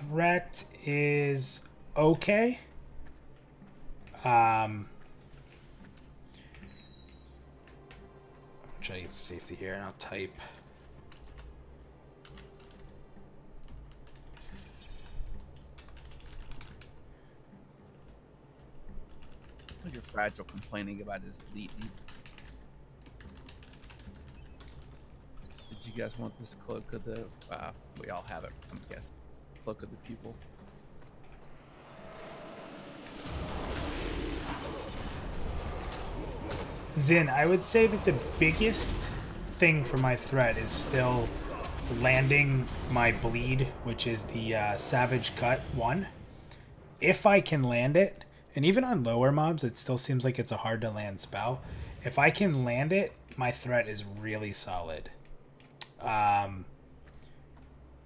Threat is okay. I'm trying to get safety here, and I'll type. You're fragile, complaining about his lead. Did you guys want this cloak of the? We all have it, I'm guessing. Cloak of the pupil. Zin, I would say that the biggest thing for my threat is still landing my bleed, which is the Savage Cut 1. If I can land it, and even on lower mobs, it still seems like it's a hard to land spell. If I can land it, my threat is really solid.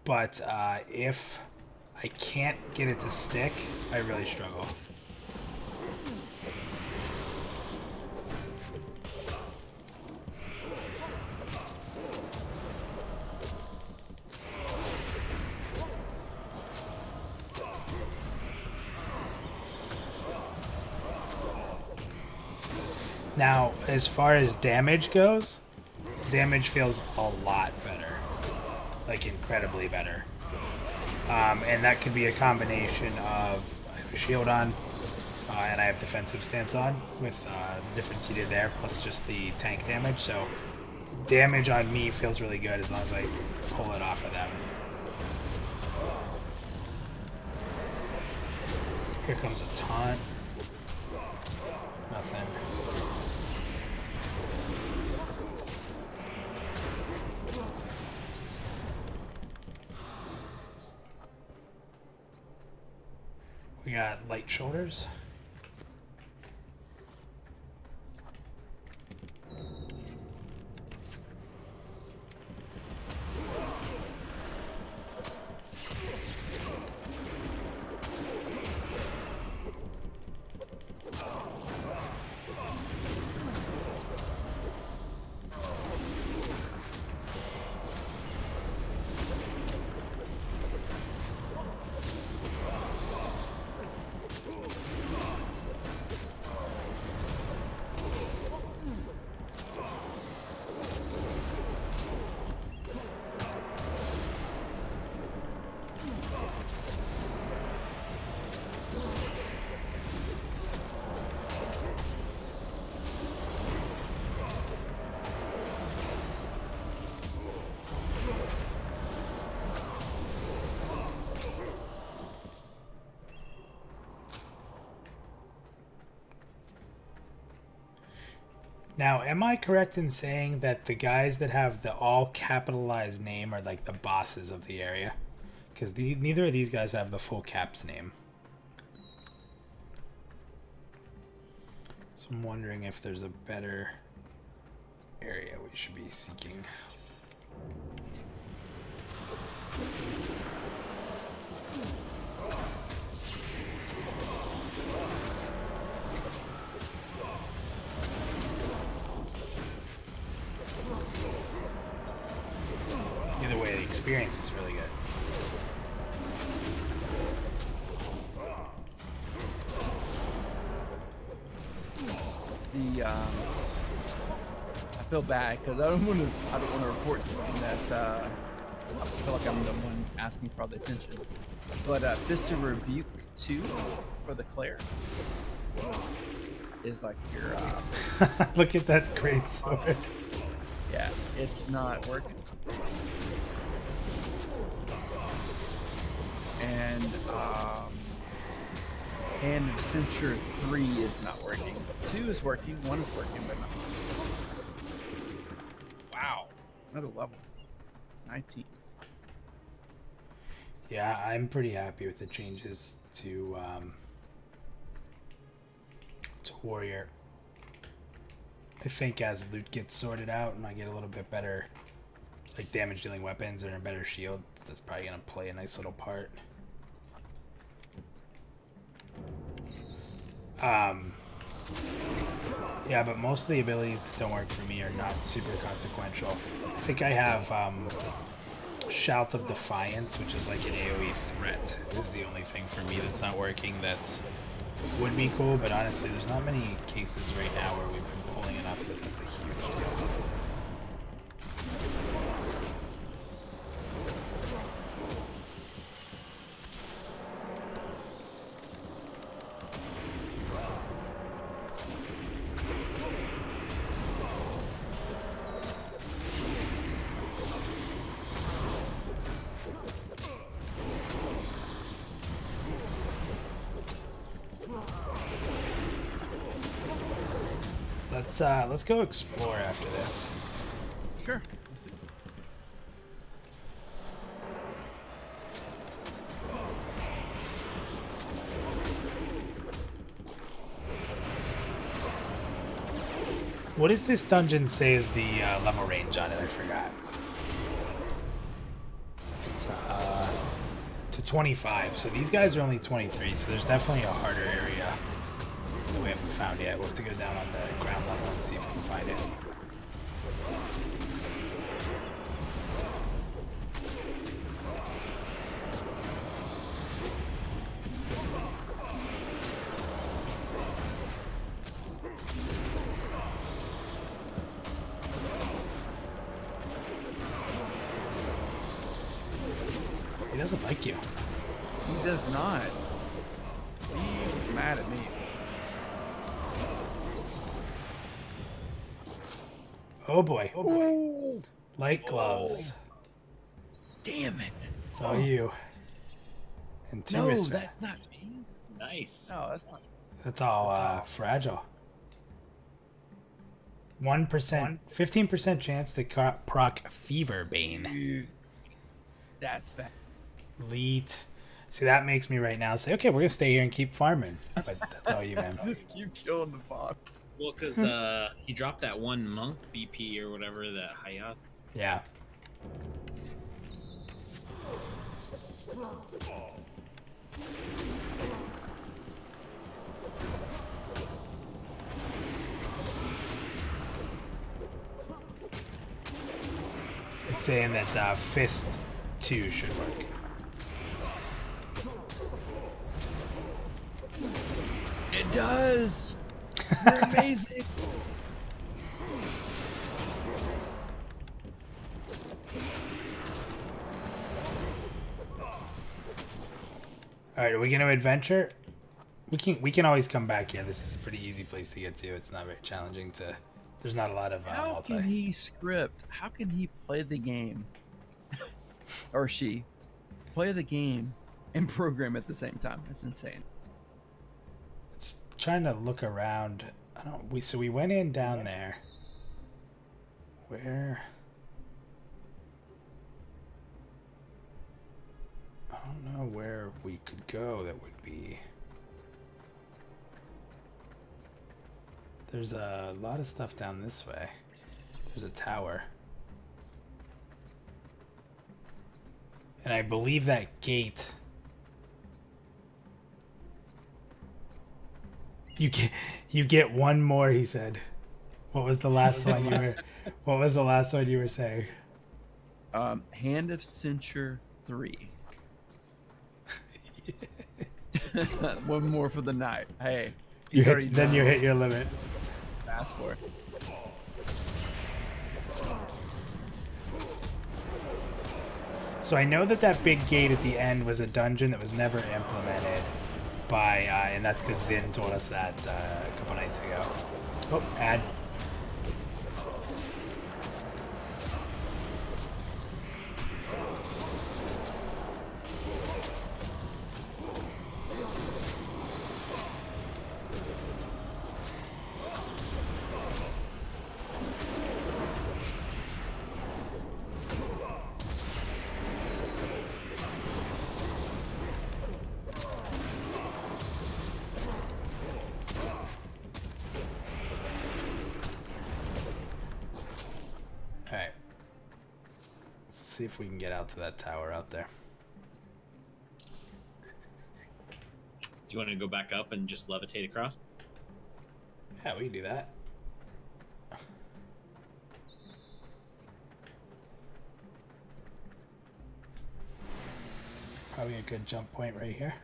But if I can't get it to stick, I really struggle. Now, as far as damage goes, damage feels a lot better. Like, incredibly better. And that could be a combination of I have a shield on, and I have defensive stance on, with the difference you did there, plus just the tank damage. So, damage on me feels really good as long as I pull it off of them. Here comes a taunt. Nothing. We got light shoulders. Now, am I correct in saying that the guys that have the all capitalized name are like the bosses of the area? Because neither of these guys have the full caps name. So I'm wondering if there's a better area we should be seeking. Either way, the experience is really good. I feel bad because I don't want to report something that I feel like I'm the one asking for all the attention. But Fisted Rebuke 2 for the Claire is like your look at that great sword. yeah, it's not working. And Hand of Censure 3 is not working. 2 is working, 1 is working, but not. Wow, another level. 19. Yeah, I'm pretty happy with the changes to Warrior. I think as loot gets sorted out and I get a little bit better, like damage dealing weapons and a better shield, that's probably gonna play a nice little part. Yeah, but most of the abilities that don't work for me are not super consequential. I think I have Shout of Defiance, which is like an AoE threat. Is the only thing for me that's not working that would be cool, but honestly, there's not many cases right now where we've been pulling enough that that's a huge deal. Let's go explore after this. Sure. Let's do it. What does this dungeon say is the level range on it? I forgot. It's to 25. So these guys are only 23. So there's definitely a harder area that we haven't found yet. We'll have to go down on the ground level and see if we can find it. doesn't like you. He does not. He's mad at me. Oh boy. Oh, Light gloves. damn it. It's all you. And two No, wrist that's not me. Nice. No, that's not. That's all fragile. 1%, 15% chance to proc Fever Bane. Dude, that's bad. Elite. See, that makes me right now say, okay, we're gonna stay here and keep farming. But that's all you, man. Just keep killing the boss. Well, because he dropped that one monk BP or whatever, that Hayat. Yeah. It's saying that Fist 2 should work. It does. You're amazing. All right, are we going to adventure? We can always come back here. This is a pretty easy place to get to. It's not very challenging to. There's not a lot of How multi. can he script? How can he play the game, or she, play the game and program at the same time? That's insane. Just trying to look around. So we went in down there. Where? I don't know where we could go that would be. There's a lot of stuff down this way. There's a tower. And I believe that gate. You get one more, he said. What was the last one you were What was the last one you were saying? Hand of Censure 3. One more for the night. Hey, You hit your limit. Ask for it. So I know that big gate at the end was a dungeon that was never implemented by, and that's because Zin told us that a couple nights ago. Oh, ad. Alright. Let's see if we can get out to that tower out there. Do you want to go back up and just levitate across? Yeah, we can do that. Probably a good jump point right here.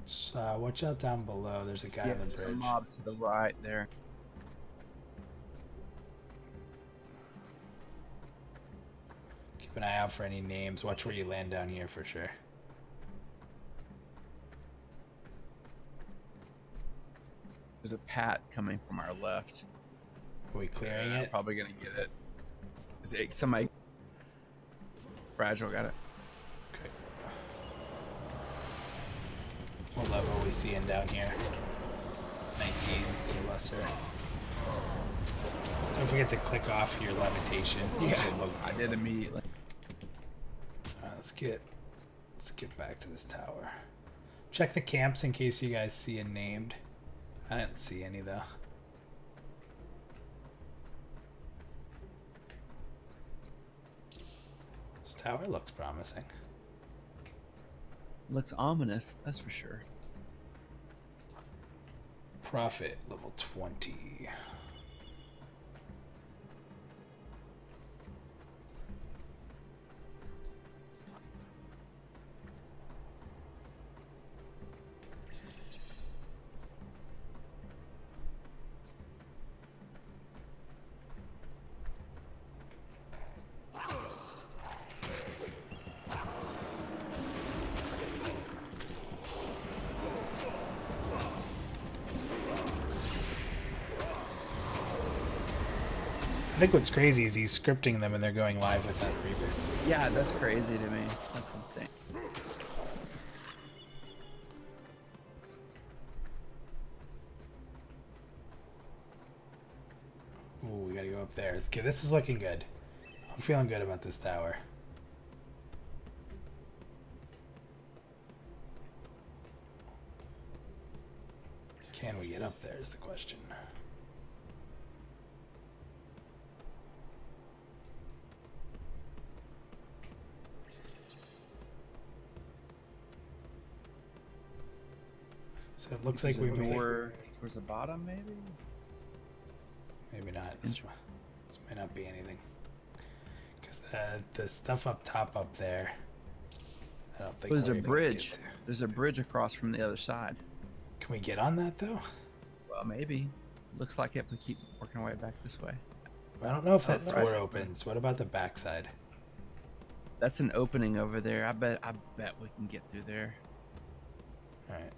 Just, watch out down below. There's a guy on the There's a bridge. mob to the right there. Keep an eye out for any names. Watch where you land down here for sure. There's a pat coming from our left. Are we clearing Yeah, it? probably gonna get it. Is it somebody? Fragile got it. Okay. What level are we seeing down here? 19, so lesser. Don't forget to click off your levitation. I did immediately. Alright, let's get back to this tower. Check the camps in case you guys see a named. I didn't see any though. This tower looks promising. Looks ominous, that's for sure. Profit level 20. I think what's crazy is he's scripting them and they're going live with that Reaper. Yeah, that's crazy to me. That's insane. Ooh, we gotta go up there. Okay, this is looking good. I'm feeling good about this tower. Can we get up there is the question. So it looks like we moved towards the bottom, maybe? Maybe not. This might not be anything. Because the stuff up top up there, I don't think There's we're a able to bridge. get to. There's a bridge across from the other side. Can we get on that though? Well, maybe. Looks like it. We keep working our way back this way. I don't know if that Oh, door right. opens. What about the backside? That's an opening over there. I bet we can get through there. All right.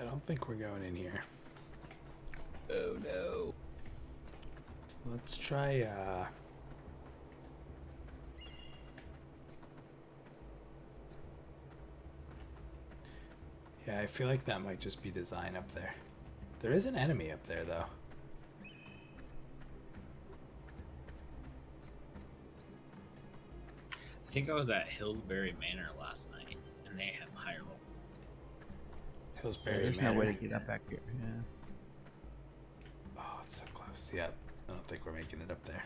I don't think we're going in here. Oh no. Let's try yeah, I feel like that might just be design up there. There is an enemy up there though. I think I was at Hillsbury Manor last night, and they have higher level. Hillsbury There's Manor. no way to get up back here. Yeah. Oh, it's so close. Yep. I don't think we're making it up there.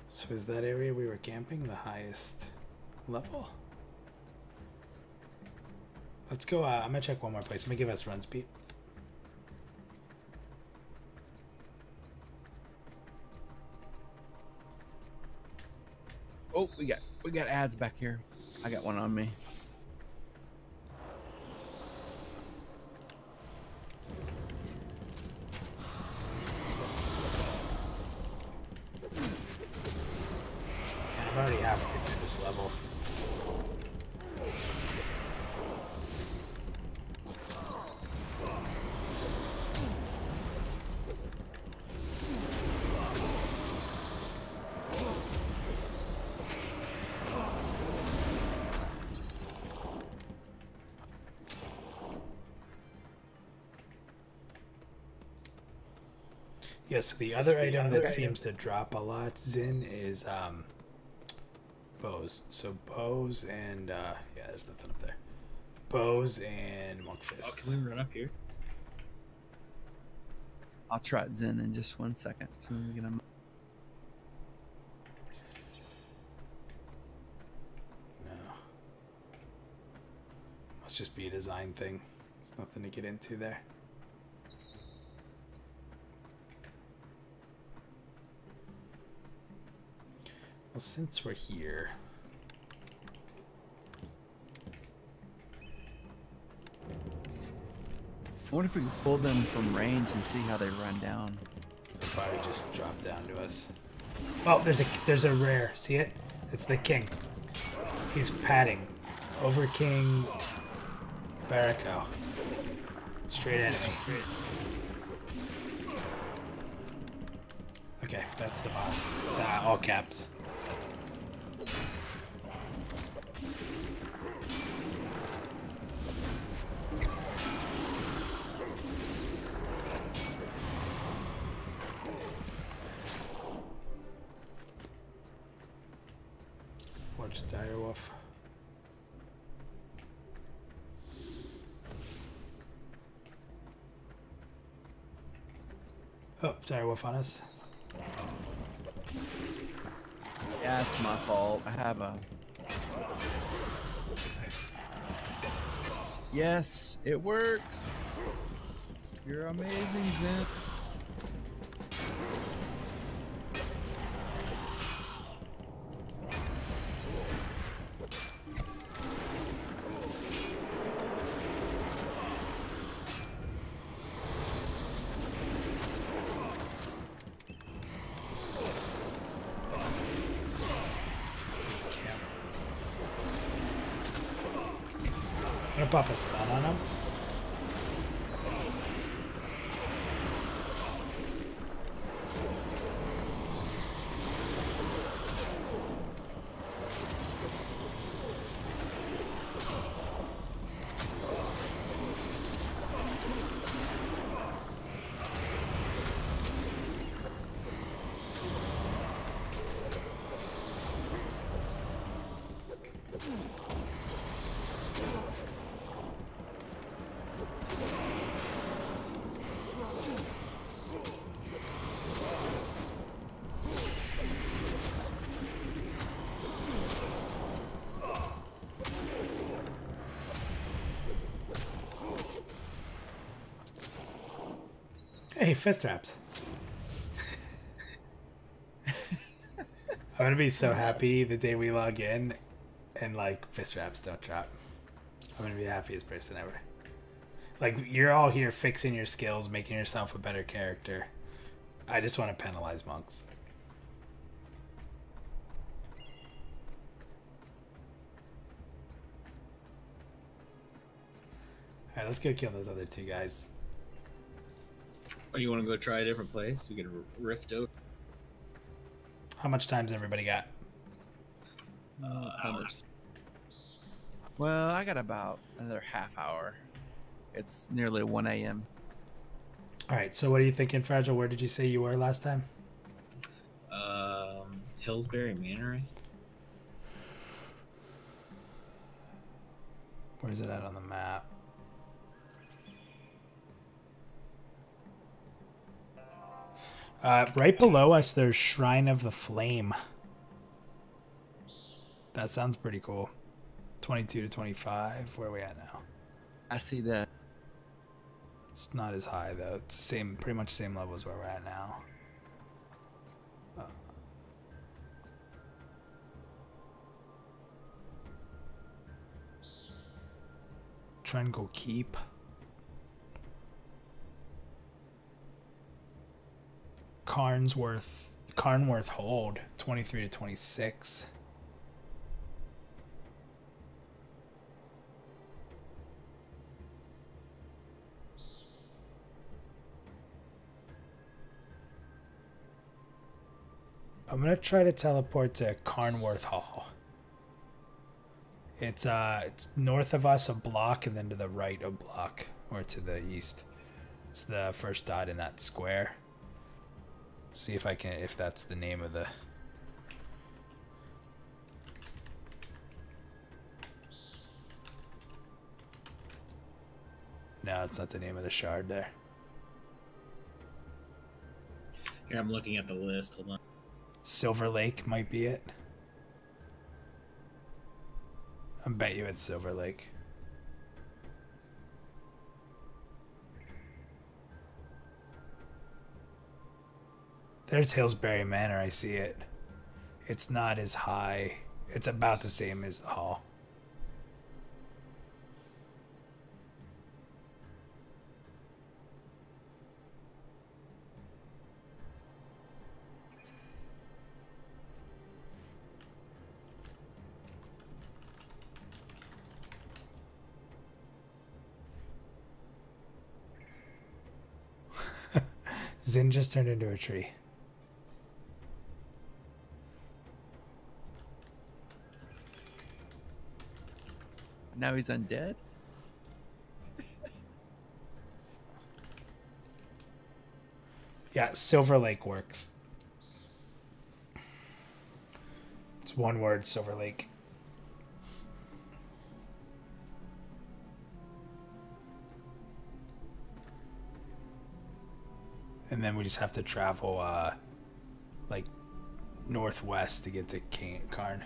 So is that area we were camping the highest level? Let's go. I'm gonna check one more place. I'm gonna give us run speed. Oh, we got ads back here. I got one on me. I'm already halfway through this level. Yeah, so the other item that seems to drop a lot, Zin, is bows. So bows and yeah, there's nothing up there. Bows and monk fists. Oh, can we run up here? I'll try it Zen in just 1 second. So we're gonna. No. Must just be a design thing. There's nothing to get into there. Well, since we're here, I wonder if we can pull them from range and see how they run down. they'll probably just drop down to us. Oh, there's a rare. See it? It's the king. He's padding over King Barako. Straight enemy. Okay, that's the boss. It's all caps. bunch of dire wolf. Oh, dire wolf on us. Yeah, it's my fault. I have a... Yes, it works. You're amazing, Zen. I'm gonna pop a stun on him. Hey, fist wraps. I'm gonna be so happy the day we log in and like fist wraps don't drop. I'm gonna be the happiest person ever. Like, you're all here fixing your skills, making yourself a better character. I just want to penalize monks. Alright, let's go kill those other two guys. Oh, you want to go try a different place? We get a rift out. How much time's everybody got? Hours. Well, I got about another half hour. It's nearly 1 a.m. Alright, so what are you thinking, Fragile? Where did you say you were last time? Hillsbury Manor. Where's it at on the map? Right below us, there's Shrine of the Flame. That sounds pretty cool. 22 to 25. Where are we at now? I see that. It's not as high though. It's the same, pretty much the same level as where we're at now. Try and go keep. Carnworth hold 23 to 26. I'm gonna try to teleport to Carnworth Hall. It's north of us a block, and then to the right a block, or to the east. It's the first dot in that square. See if I can, if that's the name of the... No, it's not the name of the shard there. Here, I'm looking at the list. Hold on. Silver Lake might be it. I bet you it's Silver Lake. There's Hillsbury Manor, I see it. It's not as high. It's about the same as the hall. Zin just turned into a tree. Now he's undead? Yeah, Silver Lake works. It's one word, Silver Lake. And then we just have to travel, like, northwest to get to Karn.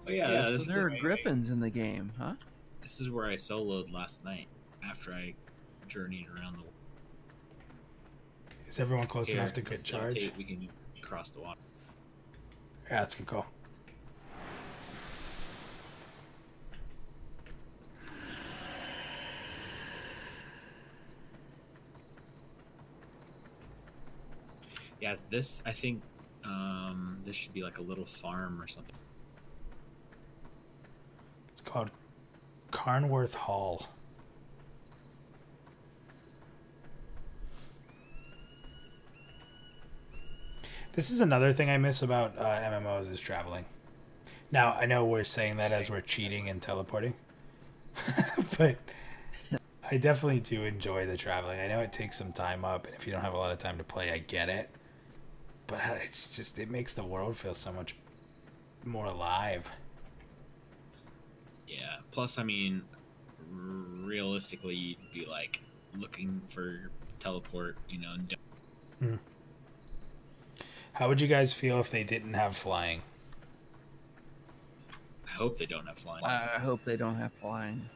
Oh yeah, so there are griffins in the game, huh? This is where I soloed last night after I journeyed around the world. Is everyone close enough to get charge? We can cross the water. Yeah, that's a good call. Yeah, this, I think, this should be like a little farm or something. It's called Carnworth Hall. This is another thing I miss about MMOs is traveling. Now, I know we're saying that as we're cheating and teleporting, but I definitely do enjoy the traveling. I know it takes some time up, and if you don't have a lot of time to play, I get it. But it's just, it makes the world feel so much more alive. Yeah, plus, I mean, realistically, you'd be like looking for teleport, you know. Mm. How would you guys feel if they didn't have flying? I hope they don't have flying. I hope they don't have flying.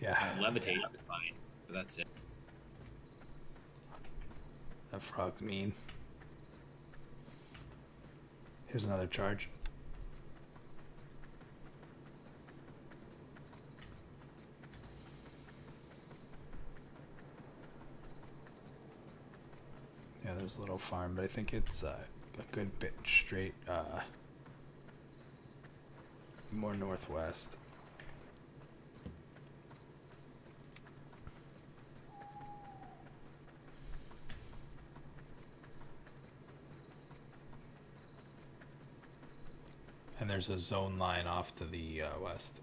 Yeah. Levitate is fine, but that's it. That frog's mean. Here's another charge. Yeah, there's a little farm, but I think it's a good bit straight, more northwest. And there's a zone line off to the west.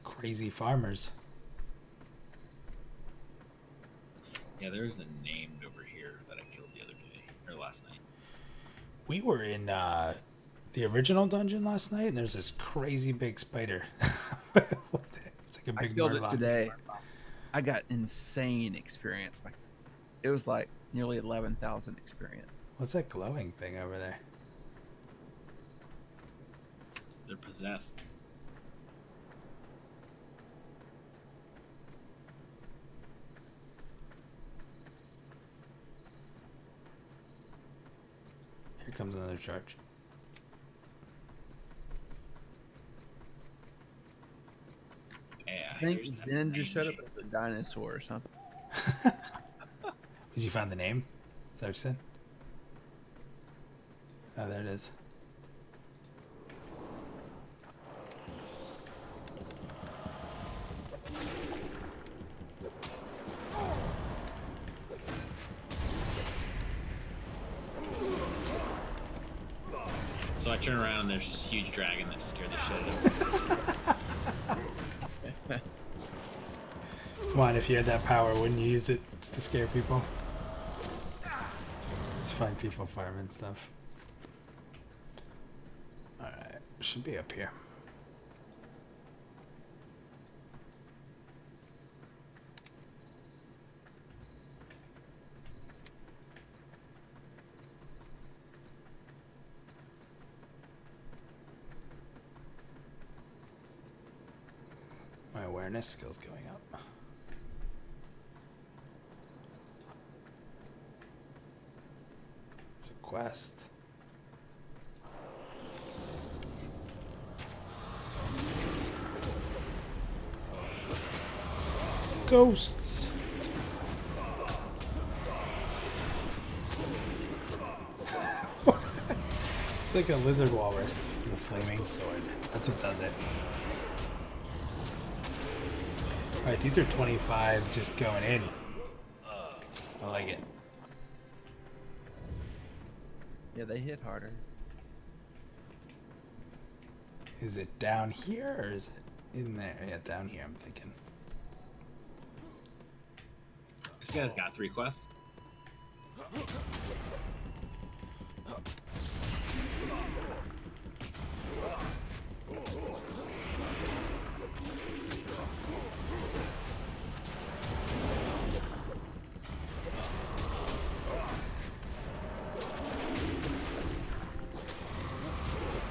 Crazy farmers. Yeah, there's a named over here that I killed the other day, or last night. We were in the original dungeon last night, and there's this crazy big spider. It's like a big I killed murloc. it today. I got insane experience. It was like nearly 11,000 experience. What's that glowing thing over there? They're possessed. Here comes another charge. Yeah, I think Ben just showed up as a dinosaur or something. Did you find the name? Is that what you said? Oh, there it is. So I turn around and there's this huge dragon that scared the shit out of me. Come on, if you had that power, wouldn't you use it to scare people? Just find people farming stuff. Alright, should be up here. My awareness skill's going up. There's a quest. Ghosts. It's like a lizard walrus with a flaming sword. That's what does it. Alright, these are 25 just going in. I like it. Yeah, they hit harder. Is it down here or is it in there? Yeah, down here, I'm thinking. This guy's got 3 quests.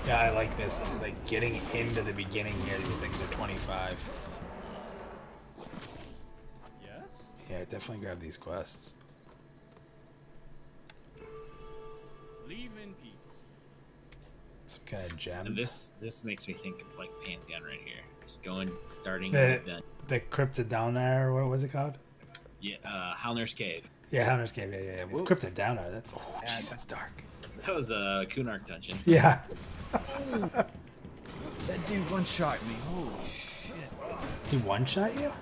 Yeah, I like this. Like, getting into the beginning here, these things are 25. Yes? Yeah, definitely grab these quests. Leave in peace. Some kind of gems. And this makes me think of like Pantheon right here. Just starting The- with that. The Cryptid down there, what was it called? Yeah, Halner's Cave. Yeah, Hunter's Cave. Yeah. With Whoop. Cryptid down there. That's, oh, Yeah, jeez, that's dark. That was a Kunark dungeon. Yeah. That dude one-shot me. Holy shit. He one-shot you?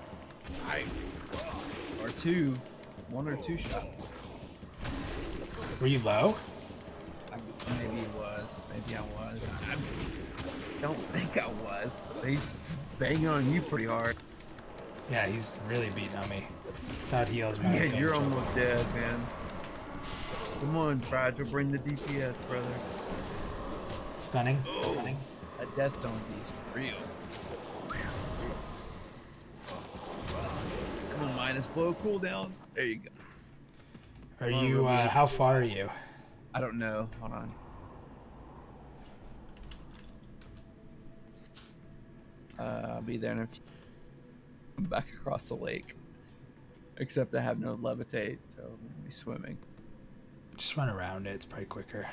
Or two. One or two shot. Were you low? Maybe it was. Maybe I was. I don't think I was. He's banging on you pretty hard. Yeah, he's really beating on me. Without heals, man. Yeah, I'm you're in trouble. almost dead, man. Come on, Fragile, bring the DPS, brother. Stunning. That death donkey is for real. Come on, minus blow cooldown. There you go. Are Come on, you, Rubius. how far are you? I don't know. Hold on. I'll be there in a few. I'm back across the lake. Except I have no levitate, so I'm gonna be swimming. Just run around it. It's probably quicker.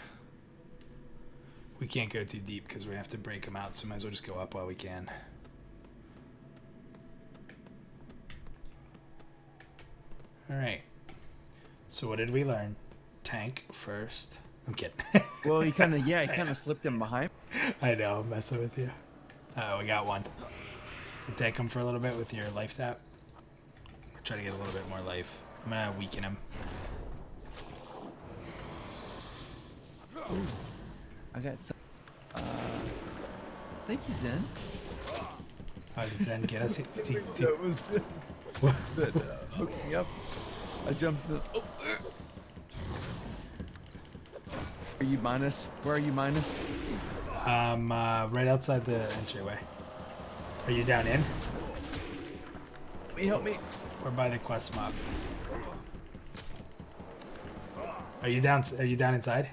We can't go too deep because we have to break them out, so might as well just go up while we can. Alright. So what did we learn? Tank first. I'm kidding. Well, he kind of slipped in behind. I know, I'm messing with you. We got one. You take him for a little bit with your life tap. Try to get a little bit more life. I'm gonna weaken him. Ooh, I got some. I think he's in. How does Zen get us? That was What? that hooked me up. I jumped in. Oh. Are you minus? Where are you minus? Right outside the entryway. Are you down in? Help me. We're by the quest mob. Are you down? Are you down inside?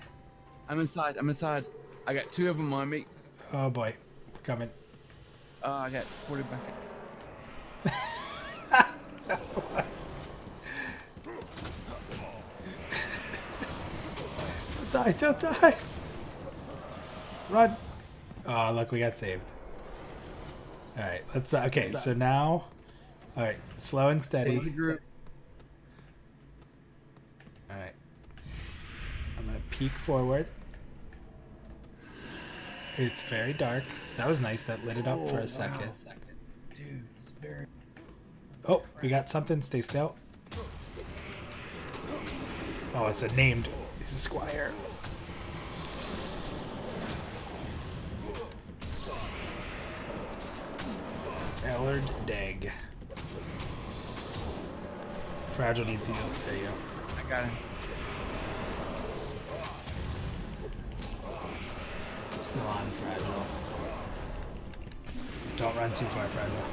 I'm inside. I'm inside. I got two of them on me. Oh boy, coming. I got quarterback. Don't die! Don't die! Run! Oh look, we got saved. All right, let's. Okay, so now, all right, slow and steady. Save the group. All right, I'm gonna peek forward. It's very dark. That was nice. That lit it up for a second. Wow. Dude, it's very. Oh, we got something. Stay still. Oh, it's a named. He's a squire. Ellard Dag. Fragile needs heal. There you go. I got him. Still on Fragile. Don't run too far, Fragile.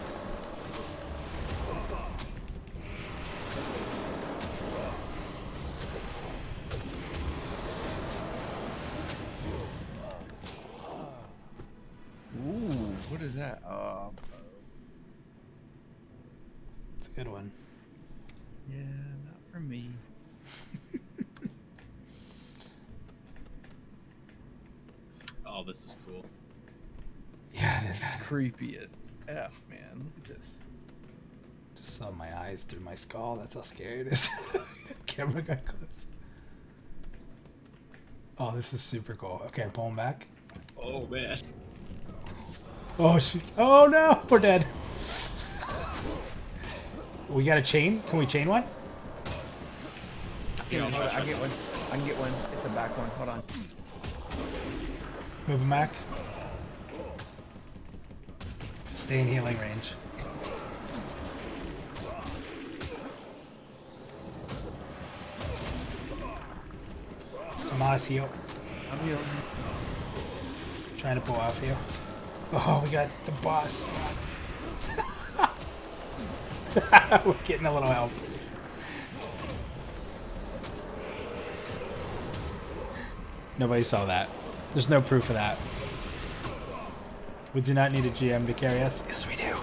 Ooh, what is that? It's a good one. Yeah, not for me. Oh, this is cool. Yeah, it is. It's creepy as F, man. Look at this. Just saw my eyes through my skull. That's how scary it is. Camera got close. Oh, this is super cool. Okay, pull him back. Oh man. Oh, oh no, we're dead. We got a chain. Can we chain one? Yeah, I'll try. I get one. I can get one. Get the back one. Hold on. Move him back. Stay in healing range. Tomas, heal. I'm healing. Trying to pull off you. Oh, we got the boss. We're getting a little help. Nobody saw that. There's no proof of that. We do not need a GM to carry us. Yes, we do.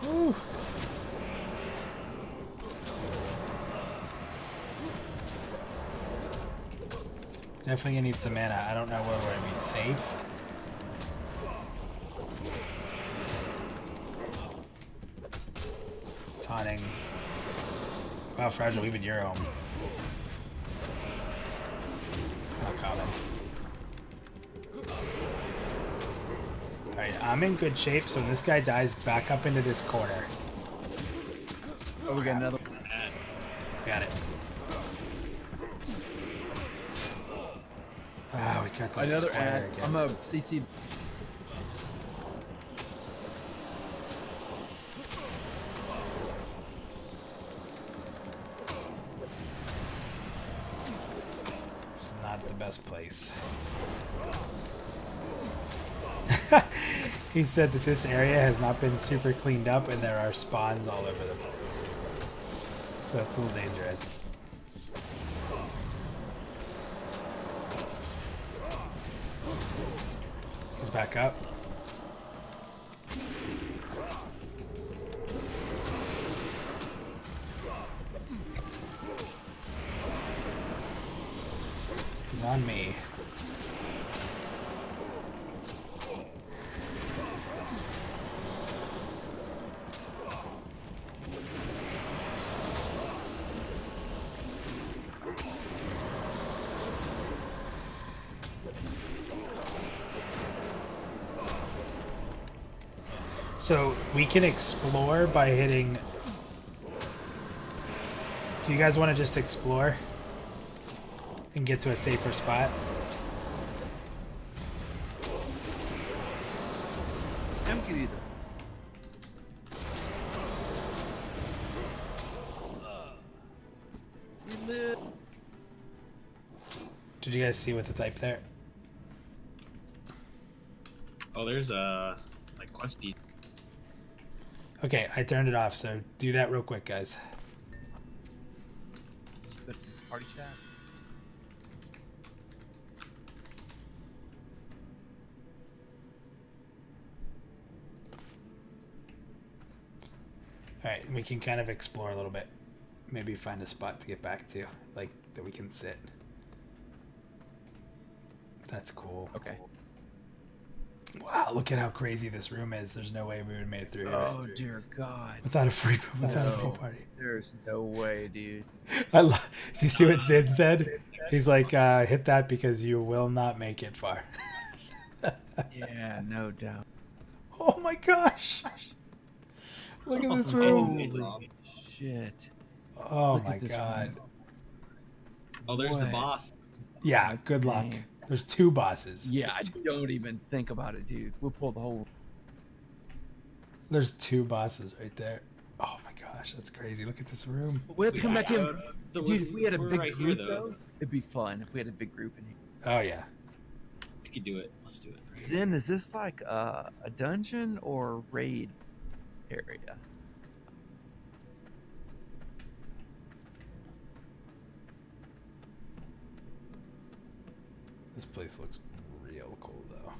Woo. Definitely gonna need some mana. I don't know where we're gonna be safe. Taunting. Wow, Fragile, even you're home. Not common. Alright, I'm in good shape, so when this guy dies, back up into this corner. Oh, we got another. Got it. Ah, we got that Another square ad. again. I'm a CC. This is not the best place. He said that this area has not been super cleaned up and there are spawns all over the place. So it's a little dangerous. He's back up. He's on me. So we can explore by hitting. Do you guys want to just explore and get to a safer spot? Empty either. Did you guys see what to type there? Oh, there's a like quest piece. Okay, I turned it off, so do that real quick, guys. Just put party chat. Alright, we can kind of explore a little bit. Maybe find a spot to get back to, like, that we can sit. That's cool. Okay. Wow, look at how crazy this room is. There's no way we would have made it through here. Oh dear God. Without a free party. There's no way, dude. Do you see what Zin said? He's like, hit that because you will not make it far. Yeah, no doubt. Oh my gosh. Look at this room. Holy shit. Oh Look my at this god. room. Oh, there's the Boy. boss. Yeah, That's good luck. insane. There's 2 bosses. Yeah, I don't even think about it, dude. We'll pull the whole. There's 2 bosses right there. Oh my gosh, that's crazy. Look at this room. We have to come back in. The- Dude, if we had a we're big right group, here, though, it'd be fun if we had a big group in here. Oh yeah. We could do it. Let's do it. Zen, is this like a dungeon or raid area? This place looks real cool though.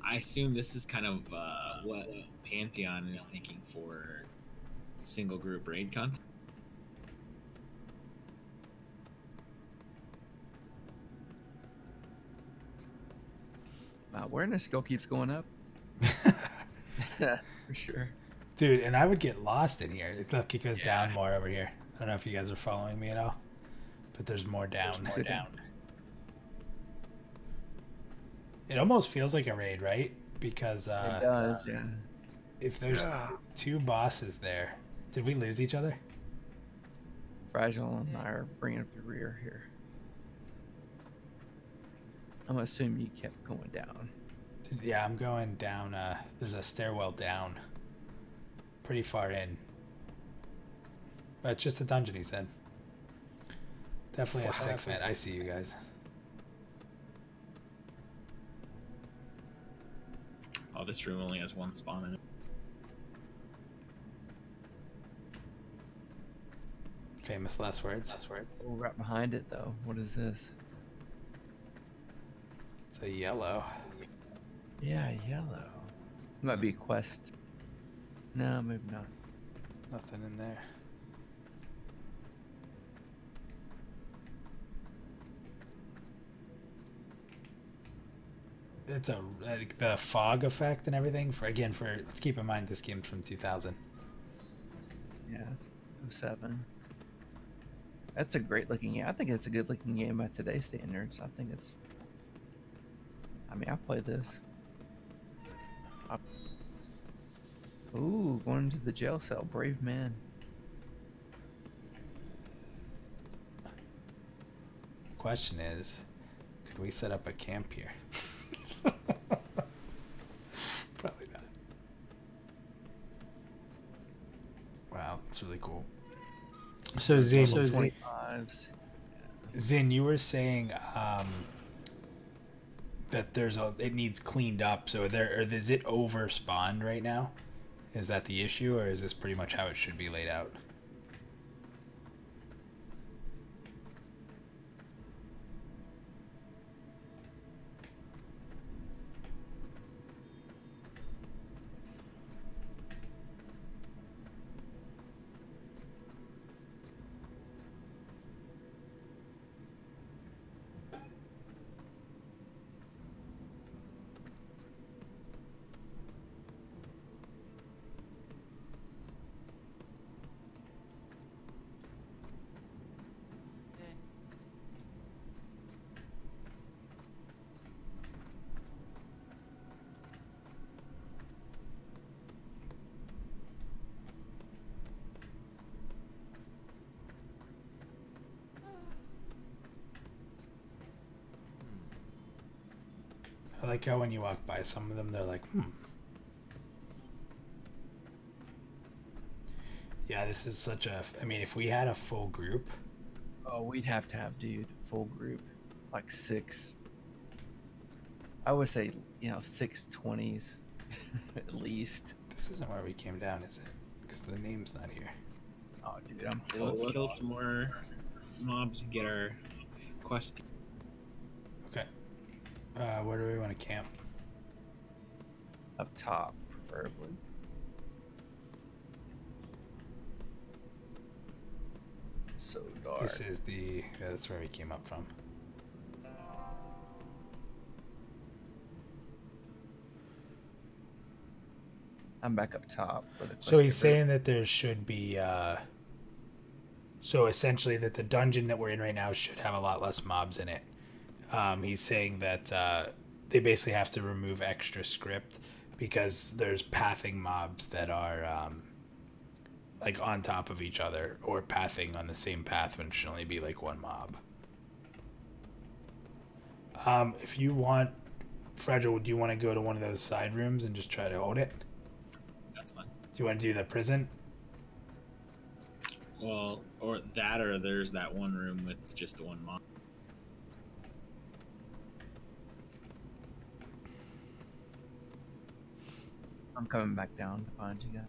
I assume this is kind of what Pantheon is thinking for single group raid content. My awareness skill keeps going up. For sure. Dude, and I would get lost in here. Look, it goes Yeah. down more over here. I don't know if you guys are following me at all, but there's more down. There's more down. It almost feels like a raid, right? Because It does, yeah. if there's 2 bosses there, did we lose each other? Fragile and I are bringing up the rear here. I'm assuming you kept going down. Yeah, I'm going down. There's a stairwell down, pretty far in. But it's just a dungeon, he said. Definitely a 6, man. I see you guys. Oh, this room only has 1 spawn in it. Famous last words. Oh, right behind it though. What is this? It's a yellow. Yeah, yellow. Might be a quest. No, maybe not. Nothing in there. It's a like the fog effect and everything. Let's keep in mind this game's from 2000. Yeah, 07. That's a great looking game. I think it's a good looking game by today's standards. I think it's. I mean, I play this. Ooh, going into the jail cell. Brave man. Question is, could we set up a camp here? Probably not. Wow, it's really cool. So Zin, 25s. Zin, you were saying that it needs cleaned up. So is it over spawned right now? Is that the issue, or is this pretty much how it should be laid out? I like how when you walk by some of them, they're like, Yeah, this is such a... I mean, if we had a full group... Oh, we'd have to have, dude, full group. Like 6. I would say, 6 20s at least. This isn't where we came down, is it? Because the name's not here. Oh, dude, I'm So let's kill some more mobs and get our quest. Okay. Where do we want to camp? up top, preferably. So dark. This is the... Yeah, that's where we came up from. I'm back up top. So he's saying that there should be... so essentially that the dungeon that we're in right now should have a lot less mobs in it. He's saying that they basically have to remove extra script because there's pathing mobs that are like on top of each other or pathing on the same path when it should only be like one mob. If you want, Fragile, do you want to go to one of those side rooms and just try to hold it? That's fine. Do you want to do the prison? Well, or that, or there's that one room with just the one mob. I'm coming back down to find you guys.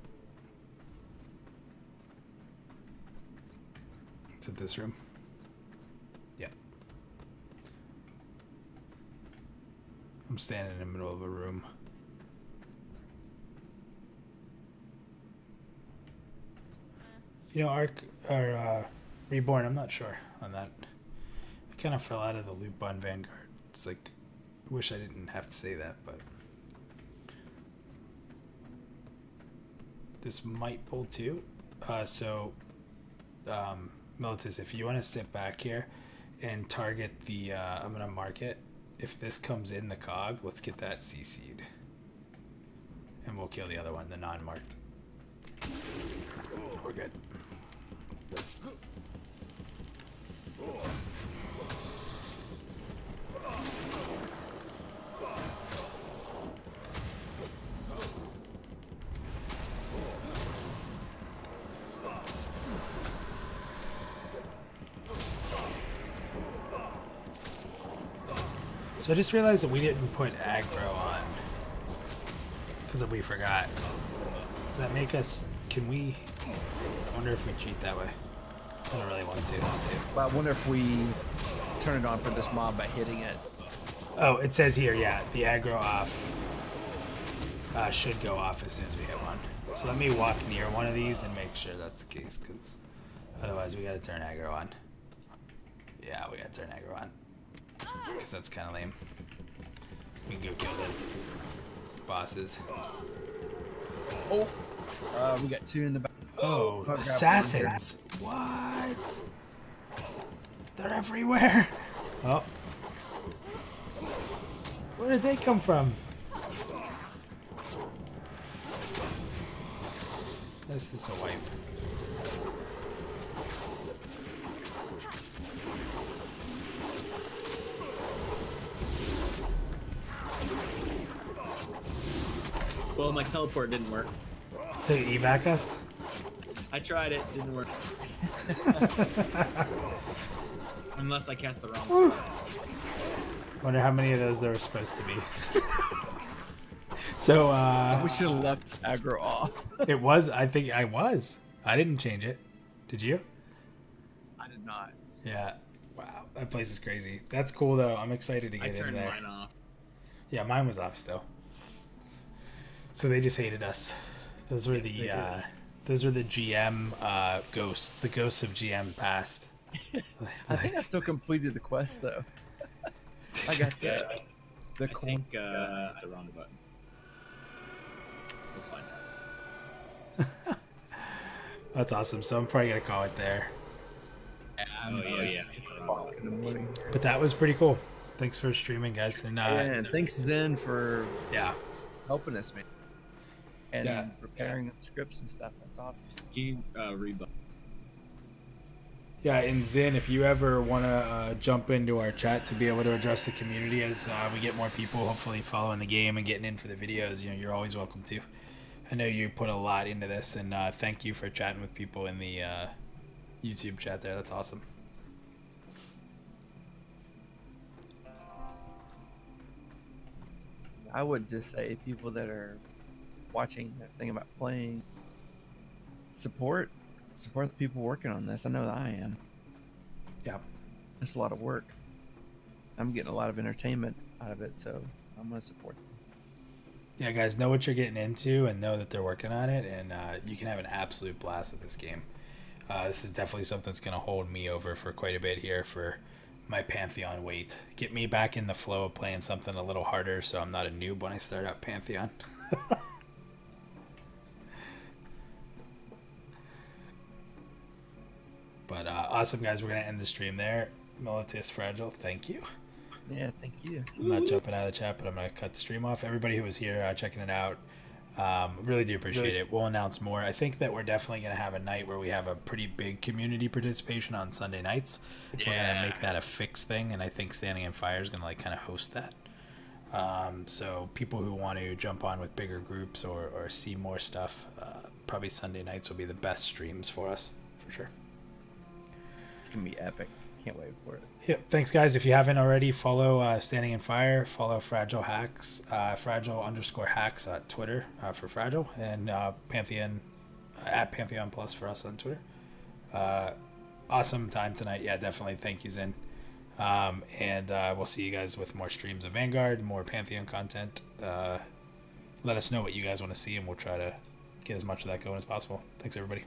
It's at this room. Yeah. I'm standing in the middle of a room. You know, Arc or Reborn, I'm not sure on that. I kind of fell out of the loop on Vanguard. It's like, I wish I didn't have to say that, but this might pull too. Militus, if you want to sit back here and target the, I'm going to mark it. If this comes in the cog, let's get that CC'd. And we'll kill the other one, the non-marked. We're good. So I just realized that we didn't put aggro on because we forgot. Does that make us... Can we... I wonder if we cheat that way. I don't really want to. But I wonder if we turn it on for this mob by hitting it. Oh, it says here, yeah, the aggro off should go off as soon as we hit one. So let me walk near one of these and make sure that's the case, because otherwise we gotta turn aggro on. Yeah, we gotta turn aggro on, because that's kind of lame. We can go kill those bosses. Oh, we got 2 in the back. Oh, grab assassins! What? They're everywhere. Oh, where did they come from? This is a wipe. Well, my teleport didn't work. To evac us? I tried it, didn't work. Unless I cast the wrong spell. Wonder how many of those there were supposed to be. So, We should have left aggro off. it was, I think I was. I didn't change it. Did you? I did not. Yeah. Wow, that place is crazy. That's cool though. I'm excited to I get in turned there. mine off. Yeah, mine was off still. So they just hated us. Those were Yes, they those were the GM ghosts. The ghosts of GM past. I think I still completed the quest though. I got the I coin. think the wrong button. We'll find out. That's awesome. So I'm probably gonna call it there. Oh yeah. In the morning. But that was pretty cool. Thanks for streaming, guys. And And thanks Zen for yeah. helping us, man. And Yeah. preparing the scripts and stuff. That's awesome. Can you rebut? Yeah, and Zin, if you ever want to jump into our chat to be able to address the community as we get more people hopefully following the game and getting in for the videos, you're always welcome to. I know you put a lot into this, and thank you for chatting with people in the YouTube chat there. That's awesome. I would just say people that are watching, that think about playing, support the people working on this. I know that I am. Yeah. It's a lot of work. I'm getting a lot of entertainment out of it, so I'm gonna support them. Yeah, guys, know what you're getting into and know that they're working on it, and you can have an absolute blast at this game. This is definitely something that's going to hold me over for quite a bit here for my Pantheon wait. Get me back in the flow of playing something a little harder so I'm not a noob when I start out Pantheon. But awesome, guys. We're going to end the stream there. Militus Fragile, thank you. Yeah, thank you. I'm not jumping out of the chat, but I'm going to cut the stream off. Everybody who was here checking it out, really do appreciate it. We'll announce more. I think that we're definitely going to have a night where we have a pretty big community participation on Sunday nights. We're going to make that a fixed thing, and I think Standing in Fire is going to like kind of host that. So people who want to jump on with bigger groups or see more stuff, probably Sunday nights will be the best streams for us, for sure. It's gonna be epic. Can't wait for it. Yeah, thanks guys. If you haven't already, follow Standing in Fire, follow Fragile Hacks, Fragile_Hacks on Twitter for Fragile, and Pantheon at PantheonPlus for us on Twitter. Awesome time tonight. Yeah, definitely. Thank you, Zen. And we'll see you guys with more streams of Vanguard, more Pantheon content. Let us know what you guys want to see, and we'll try to get as much of that going as possible. Thanks, everybody.